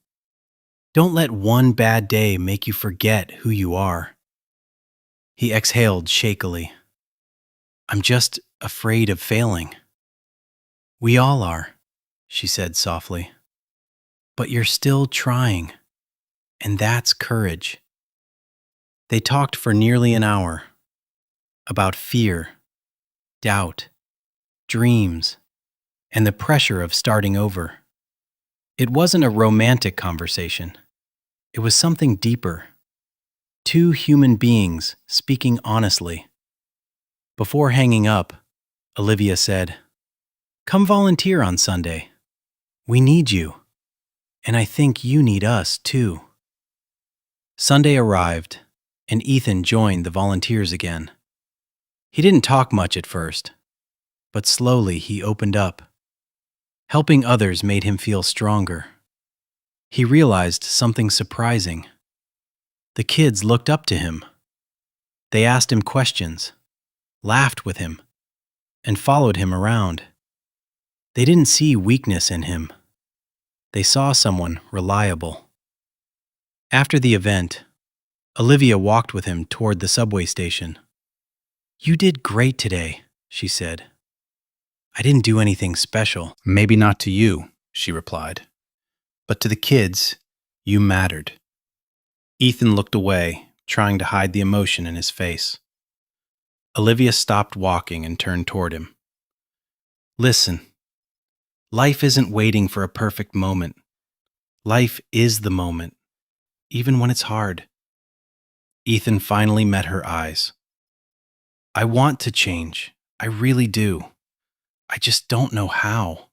Don't let one bad day make you forget who you are." He exhaled shakily. "I'm just afraid of failing." "We all are," she said softly. "But you're still trying, and that's courage." They talked for nearly an hour about fear, doubt, dreams, and the pressure of starting over. It wasn't a romantic conversation. It was something deeper. Two human beings speaking honestly. Before hanging up, Olivia said, "Come volunteer on Sunday. We need you, and I think you need us too." Sunday arrived, and Ethan joined the volunteers again. He didn't talk much at first, but slowly he opened up. Helping others made him feel stronger. He realized something surprising. The kids looked up to him. They asked him questions, laughed with him, and followed him around. They didn't see weakness in him. They saw someone reliable. After the event, Olivia walked with him toward the subway station. "You did great today," she said. "I didn't do anything special." "Maybe not to you," she replied. "But to the kids, you mattered." Ethan looked away, trying to hide the emotion in his face. Olivia stopped walking and turned toward him. "Listen, life isn't waiting for a perfect moment. Life is the moment, even when it's hard." Ethan finally met her eyes. "I want to change. I really do. I just don't know how."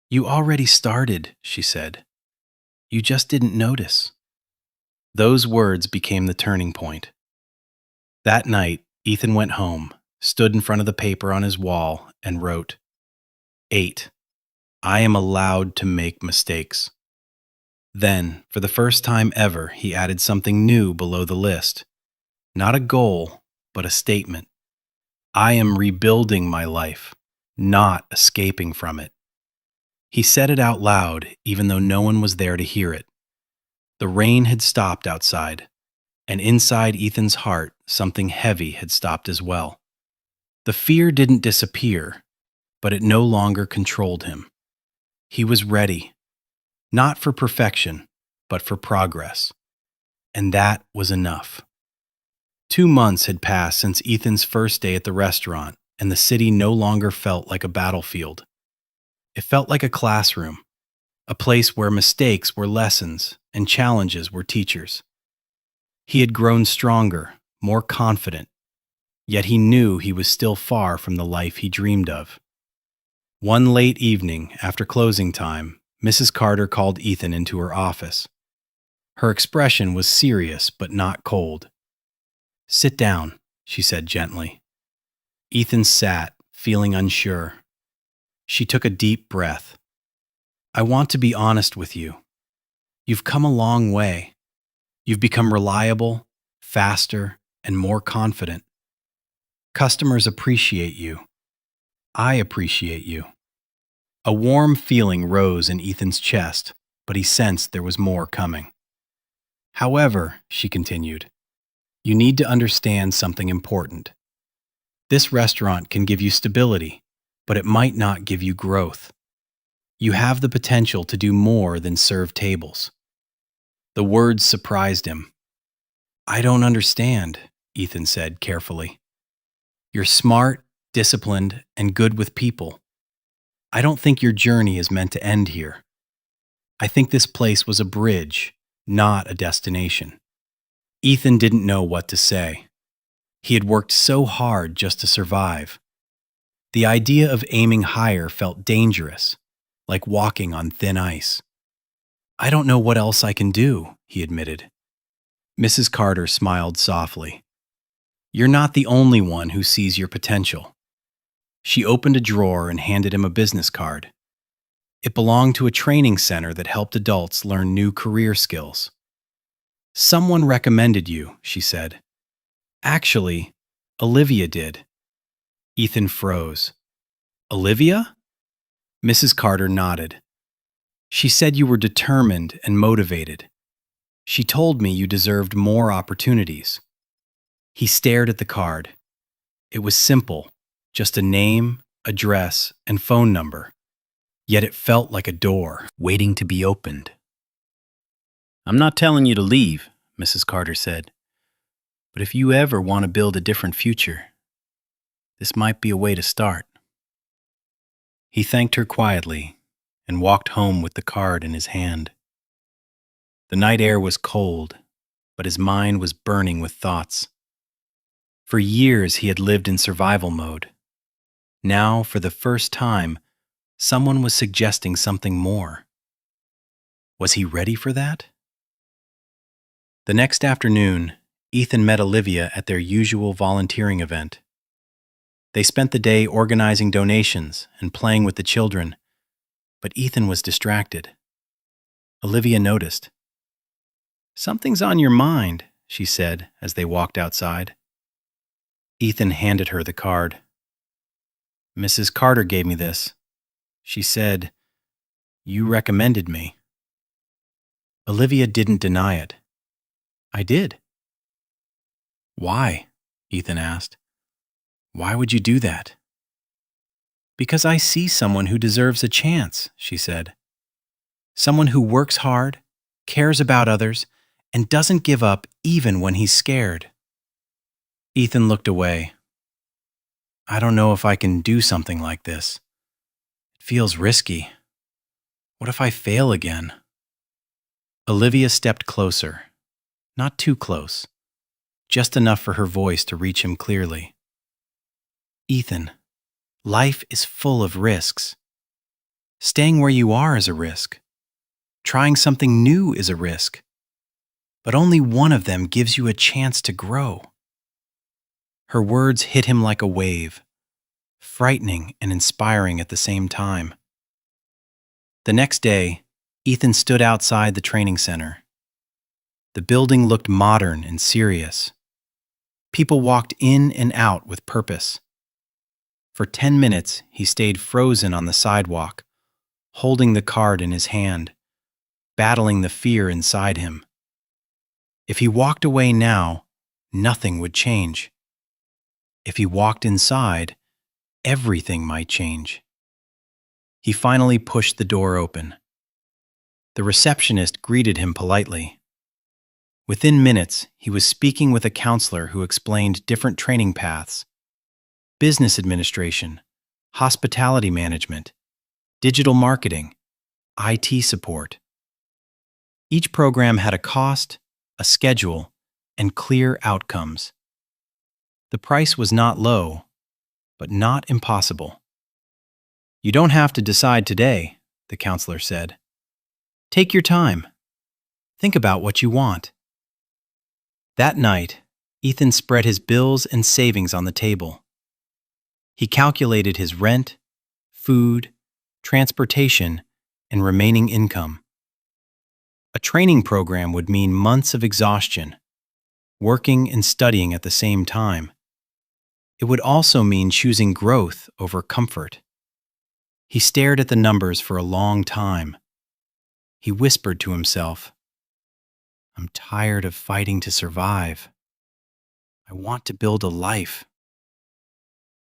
"You already started," she said. "You just didn't notice." Those words became the turning point. That night, Ethan went home, stood in front of the paper on his wall, and wrote, 8. I am allowed to make mistakes. Then, for the first time ever, he added something new below the list. Not a goal, but a statement. I am rebuilding my life, not escaping from it. He said it out loud, even though no one was there to hear it. The rain had stopped outside, and inside Ethan's heart, something heavy had stopped as well. The fear didn't disappear, but it no longer controlled him. He was ready, not for perfection, but for progress. And that was enough. 2 months had passed since Ethan's first day at the restaurant, and the city no longer felt like a battlefield. It felt like a classroom, a place where mistakes were lessons and challenges were teachers. He had grown stronger, more confident, yet he knew he was still far from the life he dreamed of. One late evening, after closing time, Mrs. Carter called Ethan into her office. Her expression was serious but not cold. "Sit down," she said gently. Ethan sat, feeling unsure. She took a deep breath. "I want to be honest with you. You've come a long way. You've become reliable, faster, and more confident. Customers appreciate you. I appreciate you." A warm feeling rose in Ethan's chest, but he sensed there was more coming. "However," she continued, "you need to understand something important. This restaurant can give you stability, but it might not give you growth. You have the potential to do more than serve tables." The words surprised him. "I don't understand," Ethan said carefully. "You're smart, disciplined, and good with people. I don't think your journey is meant to end here. I think this place was a bridge, not a destination." Ethan didn't know what to say. He had worked so hard just to survive. The idea of aiming higher felt dangerous, like walking on thin ice. "I don't know what else I can do," he admitted. Mrs. Carter smiled softly. "You're not the only one who sees your potential." She opened a drawer and handed him a business card. It belonged to a training center that helped adults learn new career skills. "Someone recommended you," she said. "Actually, Olivia did." Ethan froze. "Olivia?" Mrs. Carter nodded. "She said you were determined and motivated. She told me you deserved more opportunities." He stared at the card. It was simple, just a name, address, and phone number. Yet it felt like a door, waiting to be opened. "I'm not telling you to leave," Mrs. Carter said. "But if you ever want to build a different future, this might be a way to start." He thanked her quietly and walked home with the card in his hand. The night air was cold, but his mind was burning with thoughts. For years he had lived in survival mode. Now, for the first time, someone was suggesting something more. Was he ready for that? The next afternoon, Ethan met Olivia at their usual volunteering event. They spent the day organizing donations and playing with the children, but Ethan was distracted. Olivia noticed. "Something's on your mind," she said as they walked outside. Ethan handed her the card. "Mrs. Carter gave me this. She said, you recommended me." Olivia didn't deny it. "I did." "Why?" Ethan asked. "Why would you do that?" "Because I see someone who deserves a chance," she said. "Someone who works hard, cares about others, and doesn't give up even when he's scared." Ethan looked away. "I don't know if I can do something like this. It feels risky. What if I fail again?" Olivia stepped closer. Not too close. Just enough for her voice to reach him clearly. "Ethan, life is full of risks. Staying where you are is a risk. Trying something new is a risk. But only one of them gives you a chance to grow." Her words hit him like a wave, frightening and inspiring at the same time. The next day, Ethan stood outside the training center. The building looked modern and serious. People walked in and out with purpose. For 10 minutes, he stayed frozen on the sidewalk, holding the card in his hand, battling the fear inside him. If he walked away now, nothing would change. If he walked inside, everything might change. He finally pushed the door open. The receptionist greeted him politely. Within minutes, he was speaking with a counselor who explained different training paths: business administration, hospitality management, digital marketing, IT support. Each program had a cost, a schedule, and clear outcomes. The price was not low, but not impossible. "You don't have to decide today," the counselor said. "Take your time. Think about what you want." That night, Ethan spread his bills and savings on the table. He calculated his rent, food, transportation, and remaining income. A training program would mean months of exhaustion, working and studying at the same time. It would also mean choosing growth over comfort. He stared at the numbers for a long time. He whispered to himself, "I'm tired of fighting to survive. I want to build a life."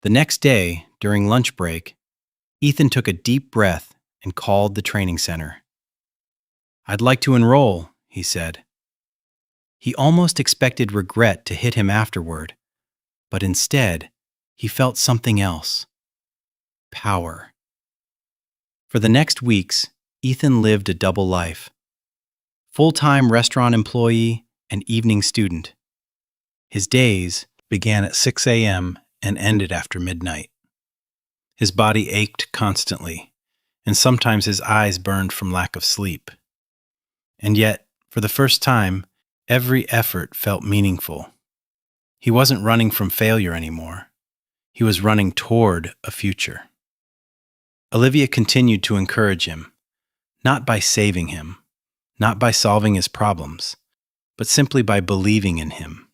The next day, during lunch break, Ethan took a deep breath and called the training center. "I'd like to enroll," he said. He almost expected regret to hit him afterward, but instead, he felt something else: power. For the next weeks, Ethan lived a double life: full-time restaurant employee and evening student. His days began at 6 a.m. and ended after midnight. His body ached constantly, and sometimes his eyes burned from lack of sleep. And yet, for the first time, every effort felt meaningful. He wasn't running from failure anymore. He was running toward a future. Olivia continued to encourage him, not by saving him, not by solving his problems, but simply by believing in him.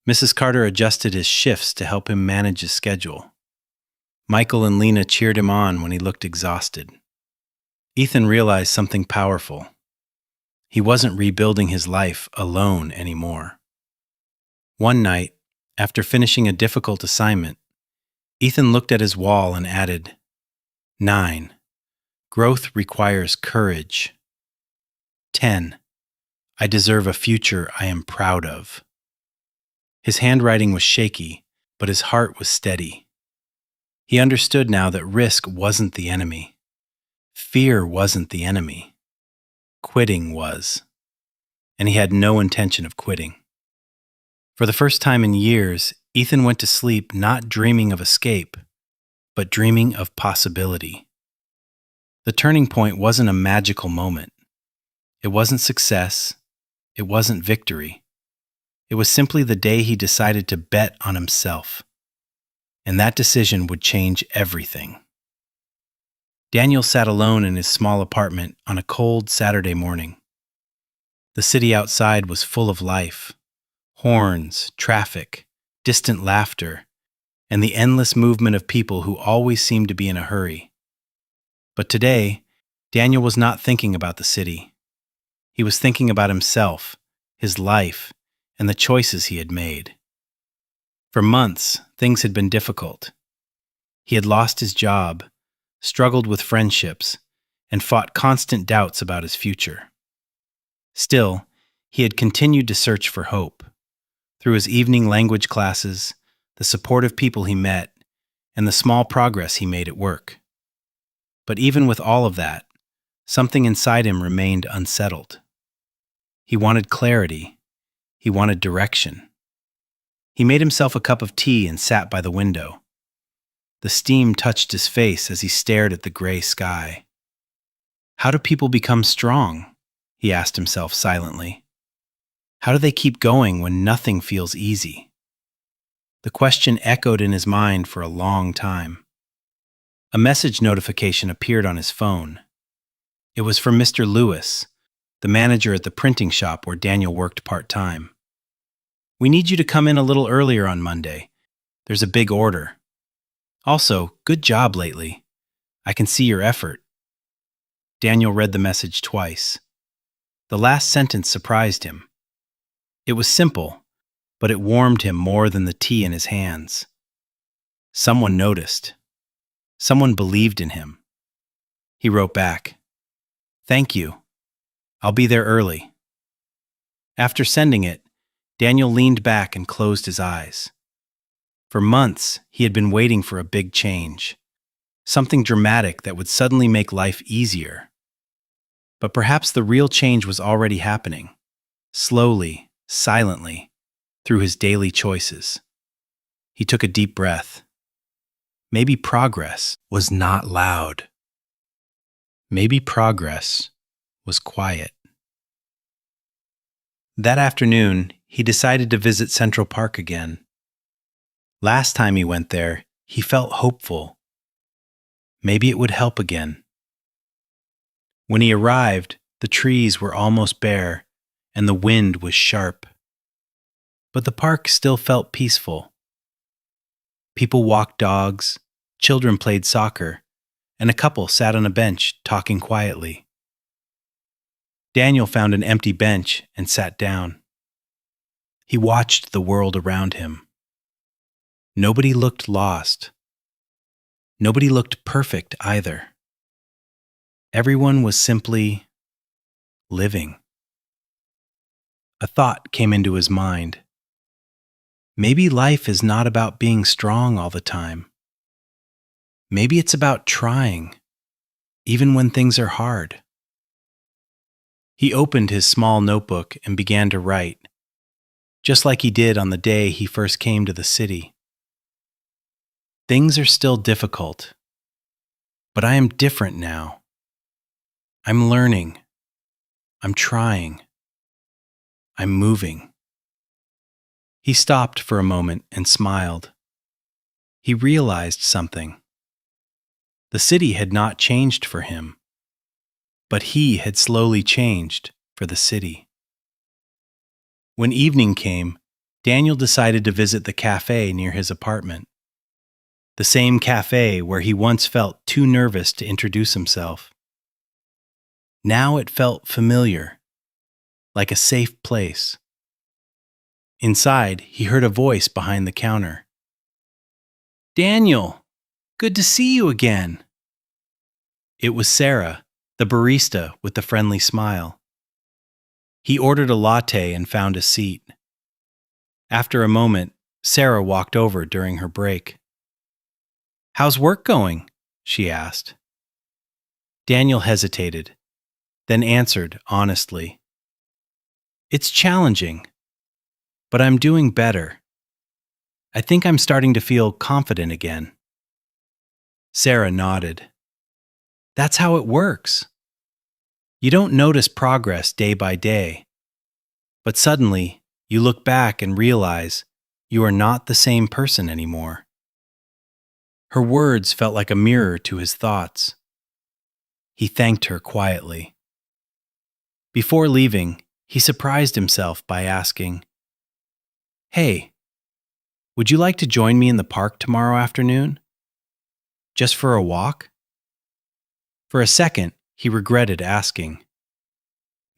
Mrs. Carter adjusted his shifts to help him manage his schedule. Michael and Lena cheered him on when he looked exhausted. Ethan realized something powerful. He wasn't rebuilding his life alone anymore. One night, after finishing a difficult assignment, Ethan looked at his wall and added, 9. Growth requires courage. 10. I deserve a future I am proud of. His handwriting was shaky, but his heart was steady. He understood now that risk wasn't the enemy. Fear wasn't the enemy. Quitting was. And he had no intention of quitting. For the first time in years, Ethan went to sleep not dreaming of escape, but dreaming of possibility. The turning point wasn't a magical moment. It wasn't success. It wasn't victory. It was simply the day he decided to bet on himself. And that decision would change everything. Daniel sat alone in his small apartment on a cold Saturday morning. The city outside was full of life: horns, traffic, distant laughter, and the endless movement of people who always seemed to be in a hurry. But today, Daniel was not thinking about the city. He was thinking about himself, his life, and the choices he had made. For months, things had been difficult. He had lost his job, struggled with friendships, and fought constant doubts about his future. Still, he had continued to search for hope. Through his evening language classes, the supportive people he met, and the small progress he made at work. But even with all of that, something inside him remained unsettled. He wanted clarity. He wanted direction. He made himself a cup of tea and sat by the window. The steam touched his face as he stared at the gray sky. How do people become strong? He asked himself silently. How do they keep going when nothing feels easy? The question echoed in his mind for a long time. A message notification appeared on his phone. It was from Mr. Lewis, the manager at the printing shop where Daniel worked part-time. "We need you to come in a little earlier on Monday. There's a big order. Also, good job lately. I can see your effort." Daniel read the message twice. The last sentence surprised him. It was simple, but it warmed him more than the tea in his hands. Someone noticed. Someone believed in him. He wrote back, "Thank you. I'll be there early." After sending it, Daniel leaned back and closed his eyes. For months, he had been waiting for a big change. something dramatic that would suddenly make life easier. But perhaps the real change was already happening, slowly, silently, through his daily choices. He took a deep breath. Maybe progress was not loud. Maybe progress was quiet. That afternoon, he decided to visit Central Park again. Last time he went there, he felt hopeful. Maybe it would help again. When he arrived, the trees were almost bare and the wind was sharp. But the park still felt peaceful. People walked dogs, children played soccer, and a couple sat on a bench talking quietly. Daniel found an empty bench and sat down. He watched the world around him. Nobody looked lost. Nobody looked perfect either. Everyone was simply living. A thought came into his mind. Maybe life is not about being strong all the time. Maybe it's about trying, even when things are hard. He opened his small notebook and began to write, just like he did on the day he first came to the city. Things are still difficult, but I am different now. I'm learning. I'm trying. I'm moving. He stopped for a moment and smiled. He realized something. The city had not changed for him, but he had slowly changed for the city. When evening came, Daniel decided to visit the cafe near his apartment. The same cafe where he once felt too nervous to introduce himself. Now it felt familiar, like a safe place. Inside, he heard a voice behind the counter. "Daniel, good to see you again." It was Sarah, the barista with the friendly smile. He ordered a latte and found a seat. After a moment, Sarah walked over during her break. "How's work going?" she asked. Daniel hesitated, then answered honestly. "It's challenging, but I'm doing better. I think I'm starting to feel confident again." Sarah nodded. "That's how it works. You don't notice progress day by day, but suddenly you look back and realize you are not the same person anymore." Her words felt like a mirror to his thoughts. He thanked her quietly. Before leaving, he surprised himself by asking, "Hey, would you like to join me in the park tomorrow afternoon? Just for a walk?" For a second, he regretted asking.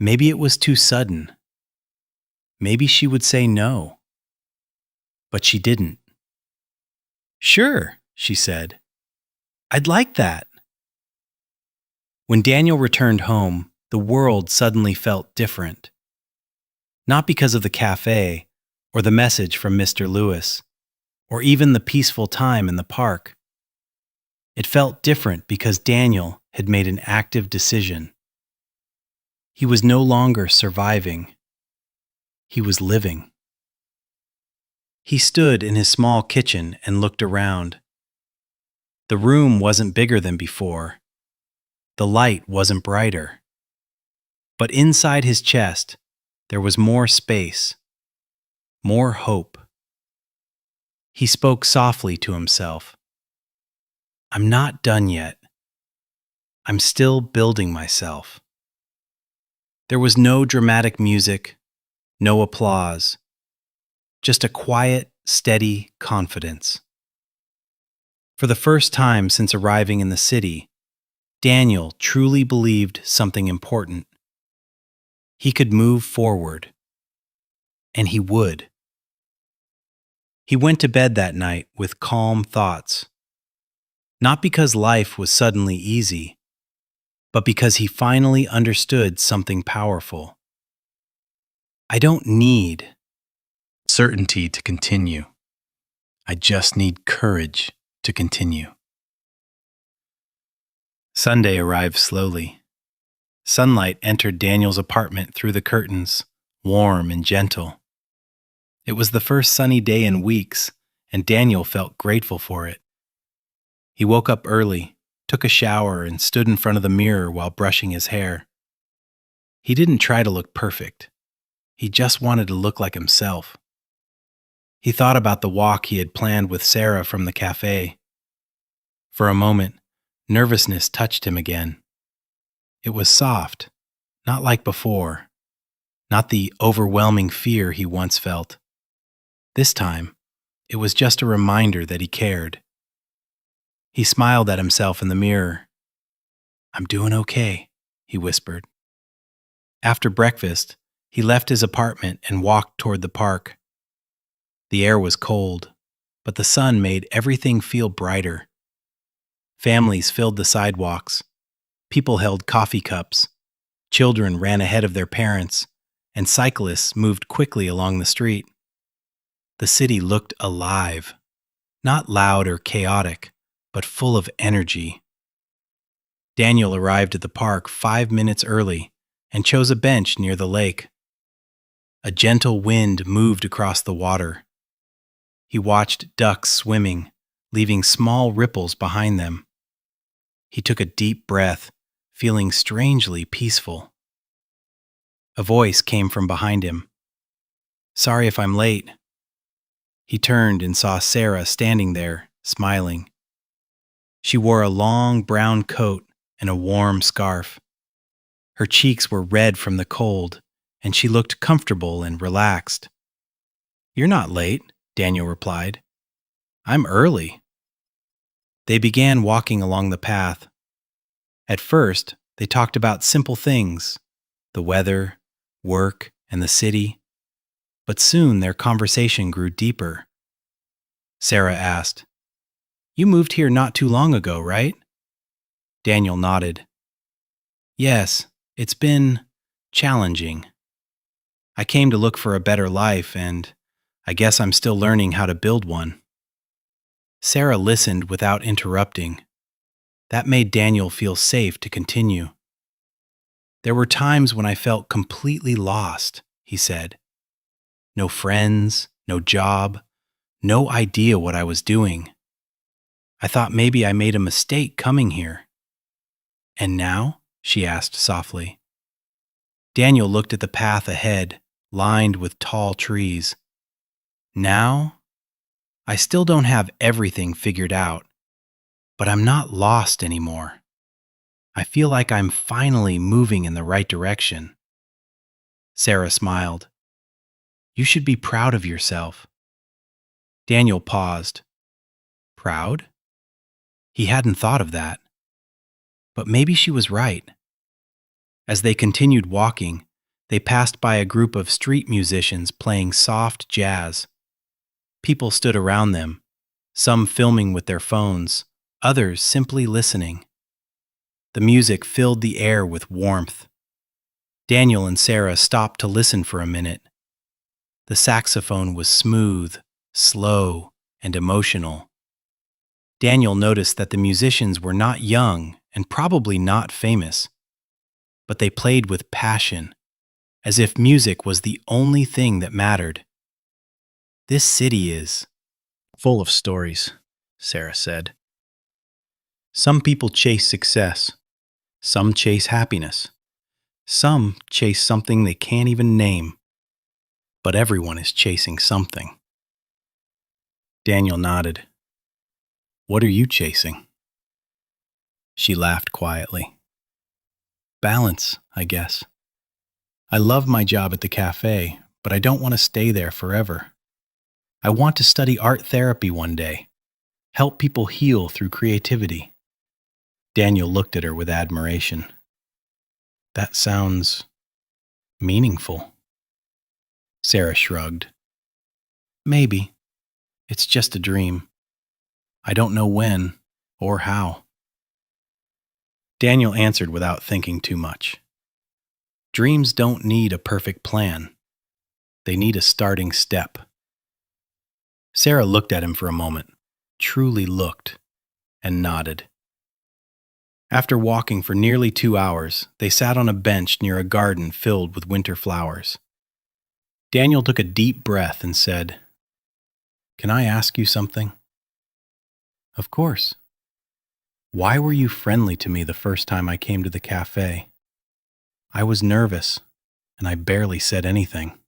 Maybe it was too sudden. Maybe she would say no. But she didn't. "Sure," she said. "I'd like that." When Daniel returned home, the world suddenly felt different. Not because of the cafe, or the message from Mr. Lewis, or even the peaceful time in the park. It felt different because Daniel had made an active decision. He was no longer surviving. He was living. He stood in his small kitchen and looked around. The room wasn't bigger than before. The light wasn't brighter. But inside his chest, there was more space, more hope. He spoke softly to himself. "I'm not done yet. I'm still building myself." There was no dramatic music, no applause, just a quiet, steady confidence. For the first time since arriving in the city, Daniel truly believed something important. He could move forward. And he would. He went to bed that night with calm thoughts. Not because life was suddenly easy, but because he finally understood something powerful. I don't need certainty to continue. I just need courage to continue. Sunday arrived slowly. Sunlight entered Daniel's apartment through the curtains, warm and gentle. It was the first sunny day in weeks, and Daniel felt grateful for it. He woke up early, took a shower, and stood in front of the mirror while brushing his hair. He didn't try to look perfect. He just wanted to look like himself. He thought about the walk he had planned with Sarah from the cafe. For a moment, nervousness touched him again. It was soft, not like before, not the overwhelming fear he once felt. This time, it was just a reminder that he cared. He smiled at himself in the mirror. "I'm doing okay," he whispered. After breakfast, he left his apartment and walked toward the park. The air was cold, but the sun made everything feel brighter. Families filled the sidewalks. People held coffee cups. Children ran ahead of their parents, and cyclists moved quickly along the street. The city looked alive, not loud or chaotic, but full of energy. Daniel arrived at the park 5 minutes early and chose a bench near the lake. A gentle wind moved across the water. He watched ducks swimming, leaving small ripples behind them. He took a deep breath, feeling strangely peaceful. A voice came from behind him. "Sorry if I'm late." He turned and saw Sarah standing there, smiling. She wore a long brown coat and a warm scarf. Her cheeks were red from the cold, and she looked comfortable and relaxed. "You're not late," Daniel replied. "I'm early." They began walking along the path. At first, they talked about simple things, the weather, work, and the city. But soon their conversation grew deeper. Sarah asked, "You moved here not too long ago, right?" Daniel nodded. "Yes, it's been challenging. I came to look for a better life, and I guess I'm still learning how to build one." Sarah listened without interrupting. That made Daniel feel safe to continue. "There were times when I felt completely lost," he said. "No friends, no job, no idea what I was doing. I thought maybe I made a mistake coming here." "And now?" she asked softly. Daniel looked at the path ahead, lined with tall trees. "Now, I still don't have everything figured out, but I'm not lost anymore. I feel like I'm finally moving in the right direction." Sarah smiled. "You should be proud of yourself." Daniel paused. Proud? He hadn't thought of that. But maybe she was right. As they continued walking, they passed by a group of street musicians playing soft jazz. People stood around them, some filming with their phones, others simply listening. The music filled the air with warmth. Daniel and Sarah stopped to listen for a minute. The saxophone was smooth, slow, and emotional. Daniel noticed that the musicians were not young and probably not famous, but they played with passion, as if music was the only thing that mattered. "This city is full of stories," Sarah said. "Some people chase success. Some chase happiness. Some chase something they can't even name. But everyone is chasing something." Daniel nodded. "What are you chasing?" She laughed quietly. "Balance, I guess. I love my job at the cafe, but I don't want to stay there forever. I want to study art therapy one day, help people heal through creativity." Daniel looked at her with admiration. "That sounds meaningful." Sarah shrugged. "Maybe. It's just a dream. I don't know when or how." Daniel answered without thinking too much. Dreams don't need a perfect plan. They need a starting step. Sarah looked at him for a moment, truly looked, and nodded. After walking for nearly 2 hours, they sat on a bench near a garden filled with winter flowers. Daniel took a deep breath and said, "Can I ask you something?" "Of course." "Why were you friendly to me the first time I came to the cafe?" "I was nervous, and I barely said anything."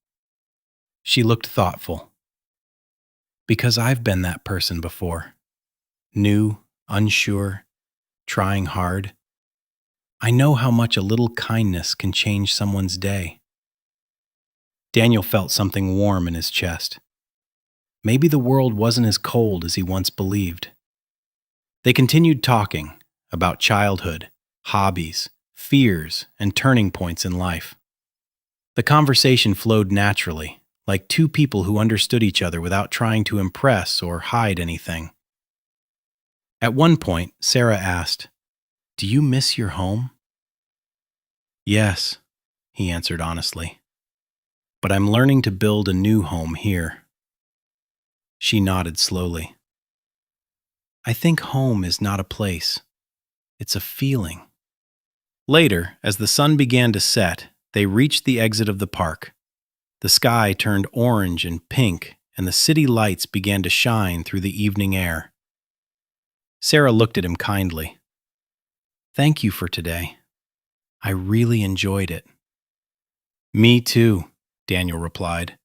She looked thoughtful. "Because I've been that person before. New, unsure, trying hard. I know how much a little kindness can change someone's day." Daniel felt something warm in his chest. Maybe the world wasn't as cold as he once believed. They continued talking about childhood, hobbies, fears, and turning points in life. The conversation flowed naturally, like two people who understood each other without trying to impress or hide anything. At one point, Sarah asked, "Do you miss your home?" "Yes," he answered honestly. "But I'm learning to build a new home here." She nodded slowly. "I think home is not a place. It's a feeling." Later, as the sun began to set, they reached the exit of the park. The sky turned orange and pink, and the city lights began to shine through the evening air. Sarah looked at him kindly. "Thank you for today. I really enjoyed it." "Me too," Daniel replied.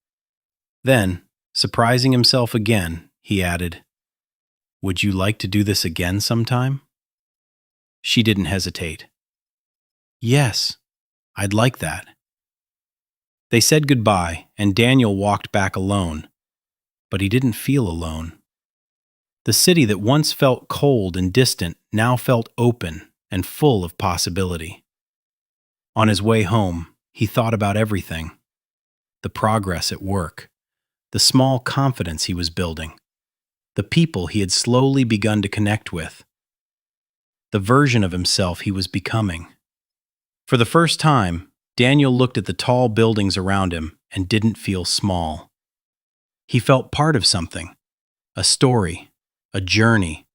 Then, surprising himself again, he added, "Would you like to do this again sometime?" She didn't hesitate. "Yes, I'd like that." They said goodbye, and Daniel walked back alone. But he didn't feel alone. The city that once felt cold and distant now felt open and full of possibility. On his way home, he thought about everything: the progress at work, the small confidence he was building, the people he had slowly begun to connect with, the version of himself he was becoming. For the first time, Daniel looked at the tall buildings around him and didn't feel small. He felt part of something, a story, a journey,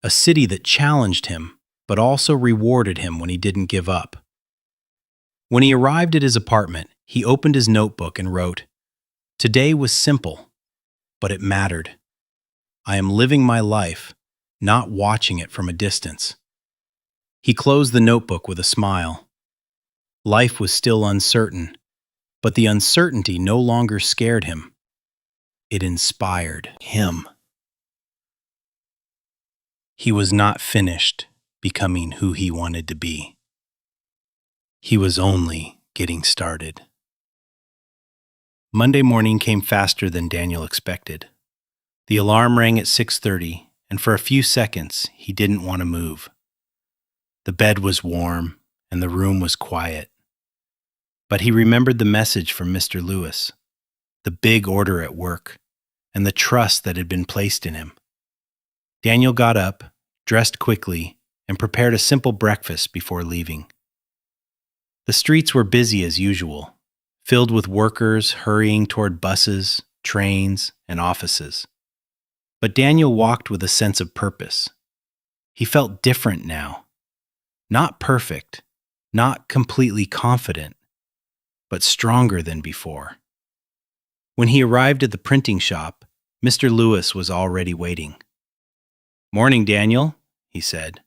a city that challenged him but also rewarded him when he didn't give up. When he arrived at his apartment, he opened his notebook and wrote, "Today was simple, but it mattered. I am living my life, not watching it from a distance." He closed the notebook with a smile. Life was still uncertain, but the uncertainty no longer scared him. It inspired him. He was not finished becoming who he wanted to be. He was only getting started. Monday morning came faster than Daniel expected. The alarm rang at 6:30, and for a few seconds, he didn't want to move. The bed was warm, and the room was quiet. But he remembered the message from Mr. Lewis, the big order at work, and the trust that had been placed in him. Daniel got up, dressed quickly, and prepared a simple breakfast before leaving. The streets were busy as usual, filled with workers hurrying toward buses, trains, and offices. But Daniel walked with a sense of purpose. He felt different now. Not perfect, not completely confident, but stronger than before. When he arrived at the printing shop, Mr. Lewis was already waiting. "Morning, Daniel," he said.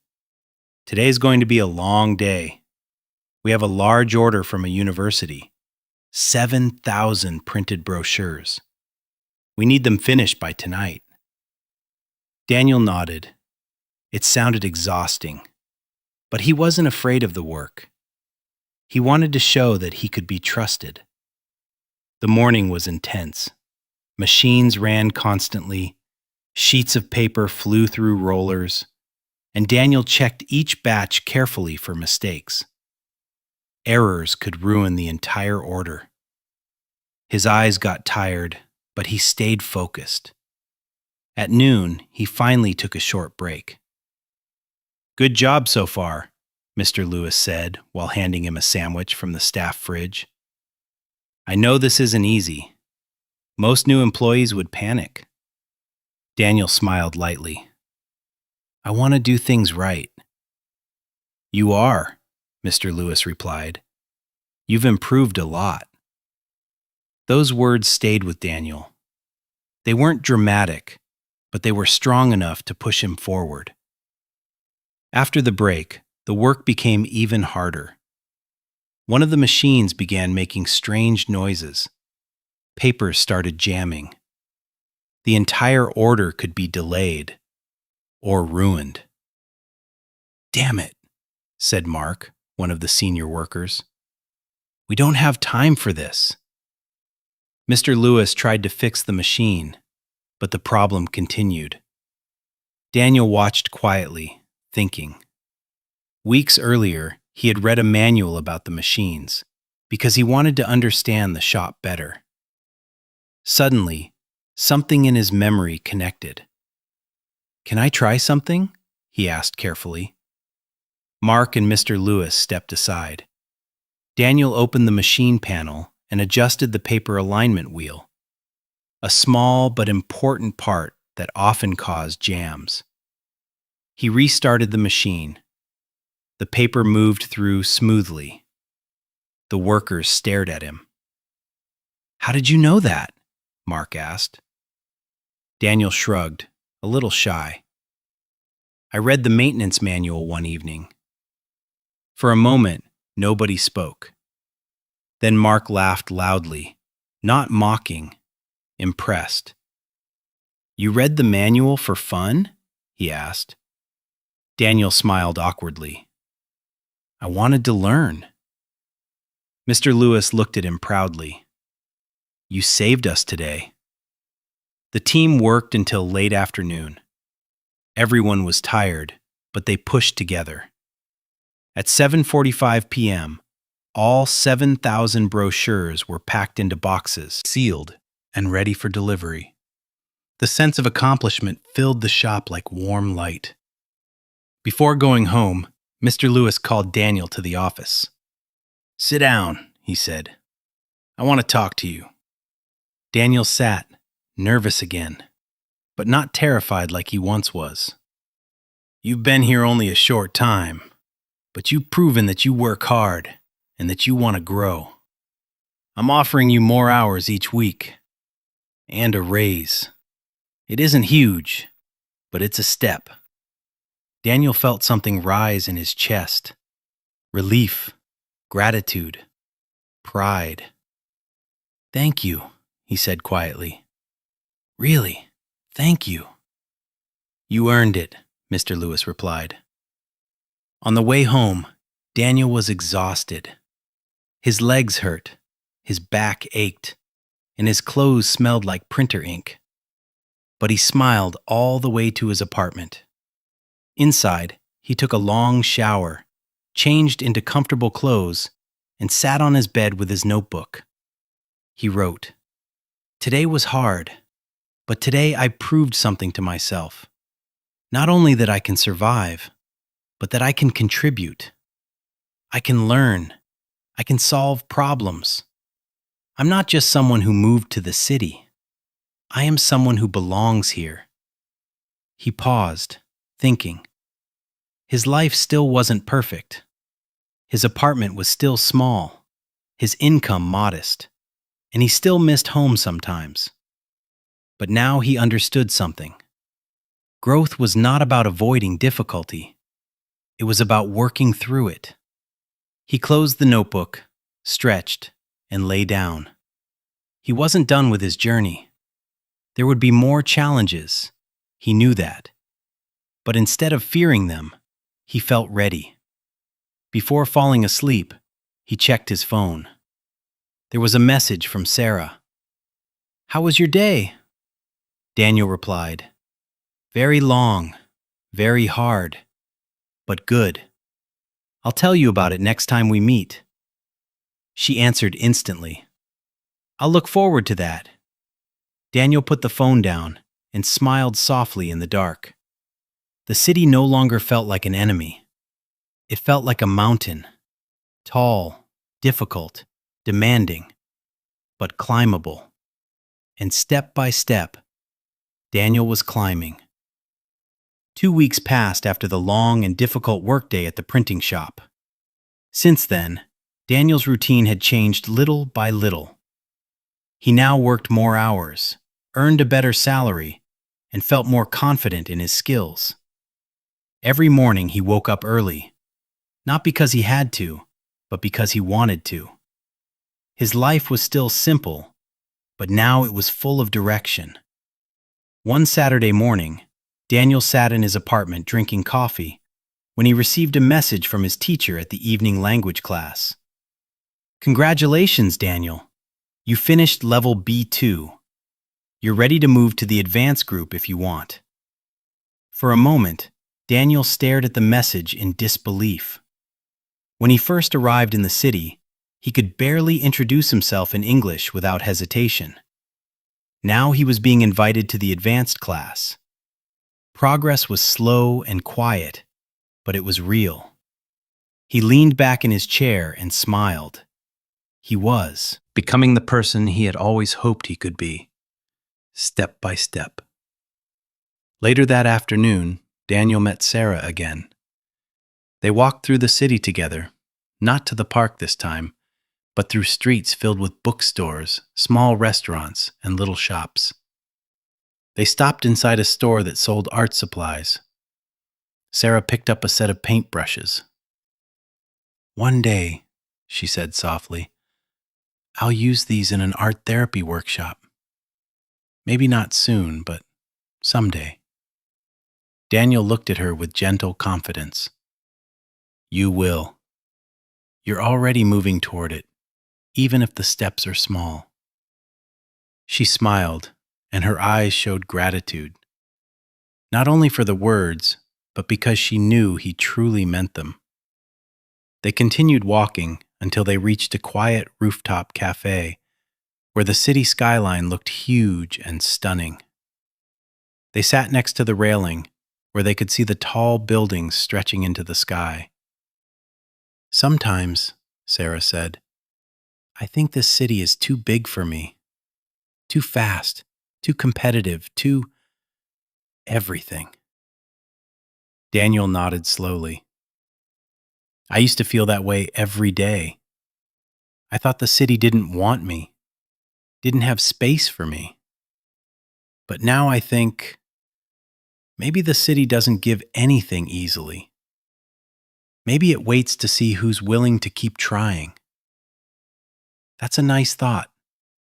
"Today's going to be a long day. We have a large order from a university. 7,000 printed brochures. We need them finished by tonight." Daniel nodded. It sounded exhausting, but he wasn't afraid of the work. He wanted to show that he could be trusted. The morning was intense. Machines ran constantly, sheets of paper flew through rollers, and Daniel checked each batch carefully for mistakes. Errors could ruin the entire order. His eyes got tired, but he stayed focused. At noon, he finally took a short break. "Good job so far," Mr. Lewis said while handing him a sandwich from the staff fridge. "I know this isn't easy. Most new employees would panic." Daniel smiled lightly. "I want to do things right." You are, Mr. Lewis replied. You've improved a lot. Those words stayed with Daniel. They weren't dramatic, but they were strong enough to push him forward. After the break, the work became even harder. One of the machines began making strange noises. Papers started jamming. The entire order could be delayed or ruined. Damn it, said Mark, one of the senior workers. We don't have time for this. Mr. Lewis tried to fix the machine, but the problem continued. Daniel watched quietly, thinking. Weeks earlier, he had read a manual about the machines because he wanted to understand the shop better. Suddenly, something in his memory connected. Can I try something? He asked carefully. Mark and Mr. Lewis stepped aside. Daniel opened the machine panel and adjusted the paper alignment wheel, a small but important part that often caused jams. He restarted the machine. The paper moved through smoothly. The workers stared at him. How did you know that? Mark asked. Daniel shrugged, a little shy. I read the maintenance manual one evening. For a moment, nobody spoke. Then Mark laughed loudly, not mocking, impressed. You read the manual for fun? He asked. Daniel smiled awkwardly. I wanted to learn. Mr. Lewis looked at him proudly. You saved us today. The team worked until late afternoon. Everyone was tired, but they pushed together. At 7:45 p.m., all 7,000 brochures were packed into boxes, sealed, and ready for delivery. The sense of accomplishment filled the shop like warm light. Before going home, Mr. Lewis called Daniel to the office. Sit down, he said. I want to talk to you. Daniel sat, nervous again, but not terrified like he once was. You've been here only a short time, but you've proven that you work hard and that you want to grow. I'm offering you more hours each week and a raise. It isn't huge, but it's a step. Daniel felt something rise in his chest. Relief, gratitude, pride. Thank you, he said quietly. Really, thank you. You earned it, Mr. Lewis replied. On the way home, Daniel was exhausted. His legs hurt, his back ached, and his clothes smelled like printer ink. But he smiled all the way to his apartment. Inside, he took a long shower, changed into comfortable clothes, and sat on his bed with his notebook. He wrote, Today was hard, but today I proved something to myself. Not only that I can survive, but that I can contribute. I can learn. I can solve problems. I'm not just someone who moved to the city. I am someone who belongs here. He paused, thinking. His life still wasn't perfect. His apartment was still small, his income modest, and he still missed home sometimes. But now he understood something. Growth was not about avoiding difficulty. It was about working through it. He closed the notebook, stretched, and lay down. He wasn't done with his journey. There would be more challenges. He knew that. But instead of fearing them, he felt ready. Before falling asleep, he checked his phone. There was a message from Sarah. How was your day? Daniel replied, Very long, very hard, but good. I'll tell you about it next time we meet. She answered instantly. I'll look forward to that. Daniel put the phone down and smiled softly in the dark. The city no longer felt like an enemy. It felt like a mountain, tall, difficult, demanding, but climbable. And step by step, Daniel was climbing. 2 weeks passed after the long and difficult workday at the printing shop. Since then, Daniel's routine had changed little by little. He now worked more hours, earned a better salary, and felt more confident in his skills. Every morning he woke up early, not because he had to, but because he wanted to. His life was still simple, but now it was full of direction. One Saturday morning, Daniel sat in his apartment drinking coffee when he received a message from his teacher at the evening language class. "Congratulations, Daniel. You finished level B2. You're ready to move to the advanced group if you want." For a moment, Daniel stared at the message in disbelief. When he first arrived in the city, he could barely introduce himself in English without hesitation. Now he was being invited to the advanced class. Progress was slow and quiet, but it was real. He leaned back in his chair and smiled. He was becoming the person he had always hoped he could be, step by step. Later that afternoon, Daniel met Sarah again. They walked through the city together, not to the park this time, but through streets filled with bookstores, small restaurants, and little shops. They stopped inside a store that sold art supplies. Sarah picked up a set of paintbrushes. "One day," she said softly, "I'll use these in an art therapy workshop. Maybe not soon, but someday." Daniel looked at her with gentle confidence. "You will. You're already moving toward it, even if the steps are small." She smiled, and her eyes showed gratitude, not only for the words, but because she knew he truly meant them. They continued walking until they reached a quiet rooftop cafe where the city skyline looked huge and stunning. They sat next to the railing where they could see the tall buildings stretching into the sky. "Sometimes," Sarah said, "I think this city is too big for me. Too fast, too competitive, too everything." Daniel nodded slowly. "I used to feel that way every day. I thought the city didn't want me, didn't have space for me. But now I think maybe the city doesn't give anything easily. Maybe it waits to see who's willing to keep trying." "That's a nice thought,"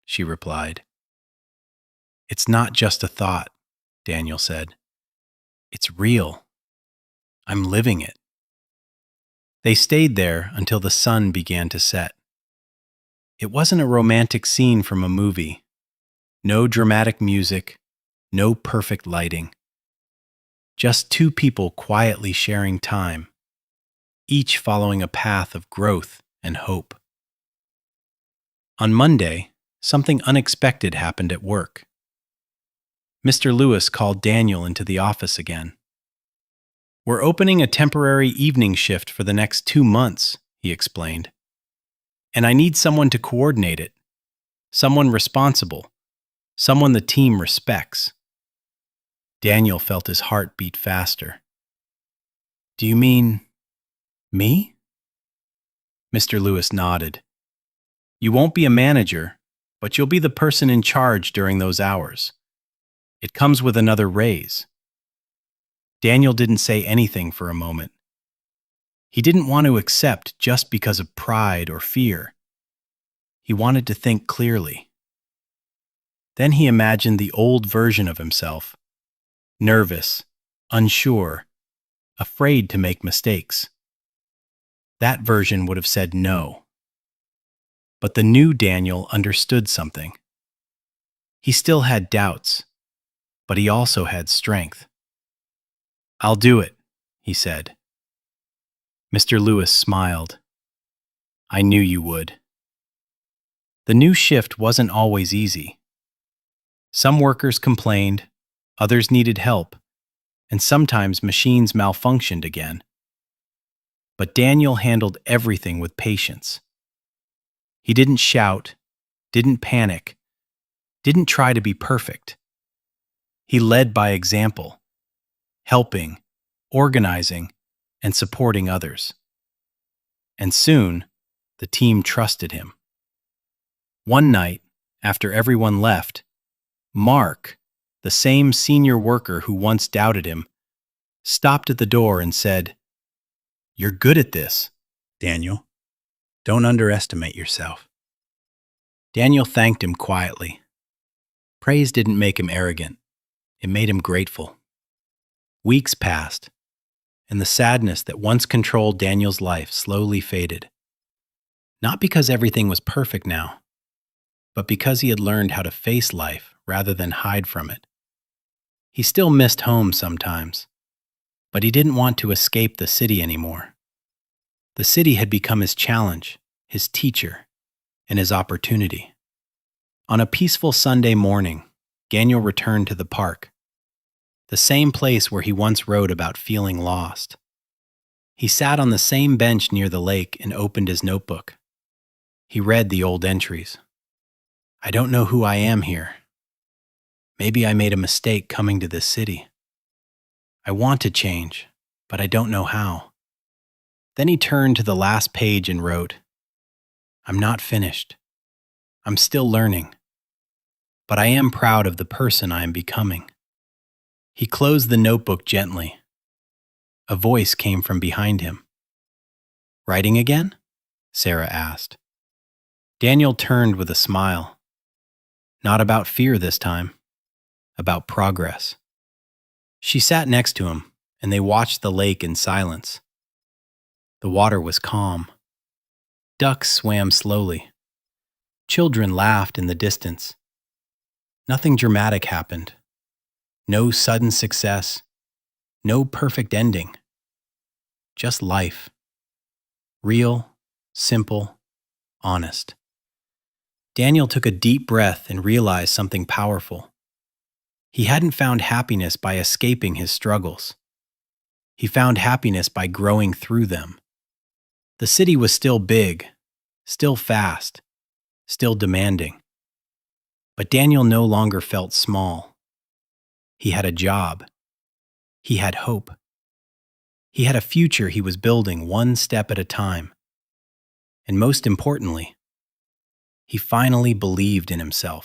she replied. "It's not just a thought," Daniel said. "It's real. I'm living it." They stayed there until the sun began to set. It wasn't a romantic scene from a movie. No dramatic music, no perfect lighting. Just two people quietly sharing time, each following a path of growth and hope. On Monday, something unexpected happened at work. Mr. Lewis called Daniel into the office again. "We're opening a temporary evening shift for the next 2 months," he explained. "And I need someone to coordinate it. Someone responsible. Someone the team respects." Daniel felt his heart beat faster. "Do you mean me?" Mr. Lewis nodded. "You won't be a manager, but you'll be the person in charge during those hours. It comes with another raise." Daniel didn't say anything for a moment. He didn't want to accept just because of pride or fear. He wanted to think clearly. Then he imagined the old version of himself, nervous, unsure, afraid to make mistakes. That version would have said no. But the new Daniel understood something. He still had doubts, but he also had strength. "I'll do it," he said. Mr. Lewis smiled. "I knew you would." The new shift wasn't always easy. Some workers complained, others needed help, and sometimes machines malfunctioned again. But Daniel handled everything with patience. He didn't shout, didn't panic, didn't try to be perfect. He led by example. helping, organizing, and supporting others. And soon, the team trusted him. One night, after everyone left, Mark, the same senior worker who once doubted him, stopped at the door and said, "You're good at this, Daniel. Don't underestimate yourself." Daniel thanked him quietly. Praise didn't make him arrogant. It made him grateful. Weeks passed, and the sadness that once controlled Daniel's life slowly faded. Not because everything was perfect now, but because he had learned how to face life rather than hide from it. He still missed home sometimes, but he didn't want to escape the city anymore. The city had become his challenge, his teacher, and his opportunity. On a peaceful Sunday morning, Daniel returned to the park, the same place where he once wrote about feeling lost. He sat on the same bench near the lake and opened his notebook. He read the old entries. "I don't know who I am here. Maybe I made a mistake coming to this city. I want to change, but I don't know how." Then he turned to the last page and wrote, "I'm not finished. I'm still learning, but I am proud of the person I am becoming." He closed the notebook gently. A voice came from behind him. "Writing again?" Sarah asked. Daniel turned with a smile. Not about fear this time, about progress. She sat next to him, and they watched the lake in silence. The water was calm. Ducks swam slowly. Children laughed in the distance. Nothing dramatic happened. No sudden success. No perfect ending. Just life. Real, simple, honest. Daniel took a deep breath and realized something powerful. He hadn't found happiness by escaping his struggles. He found happiness by growing through them. The city was still big, still fast, still demanding. But Daniel no longer felt small. He had a job. He had hope. He had a future he was building one step at a time. And most importantly, he finally believed in himself.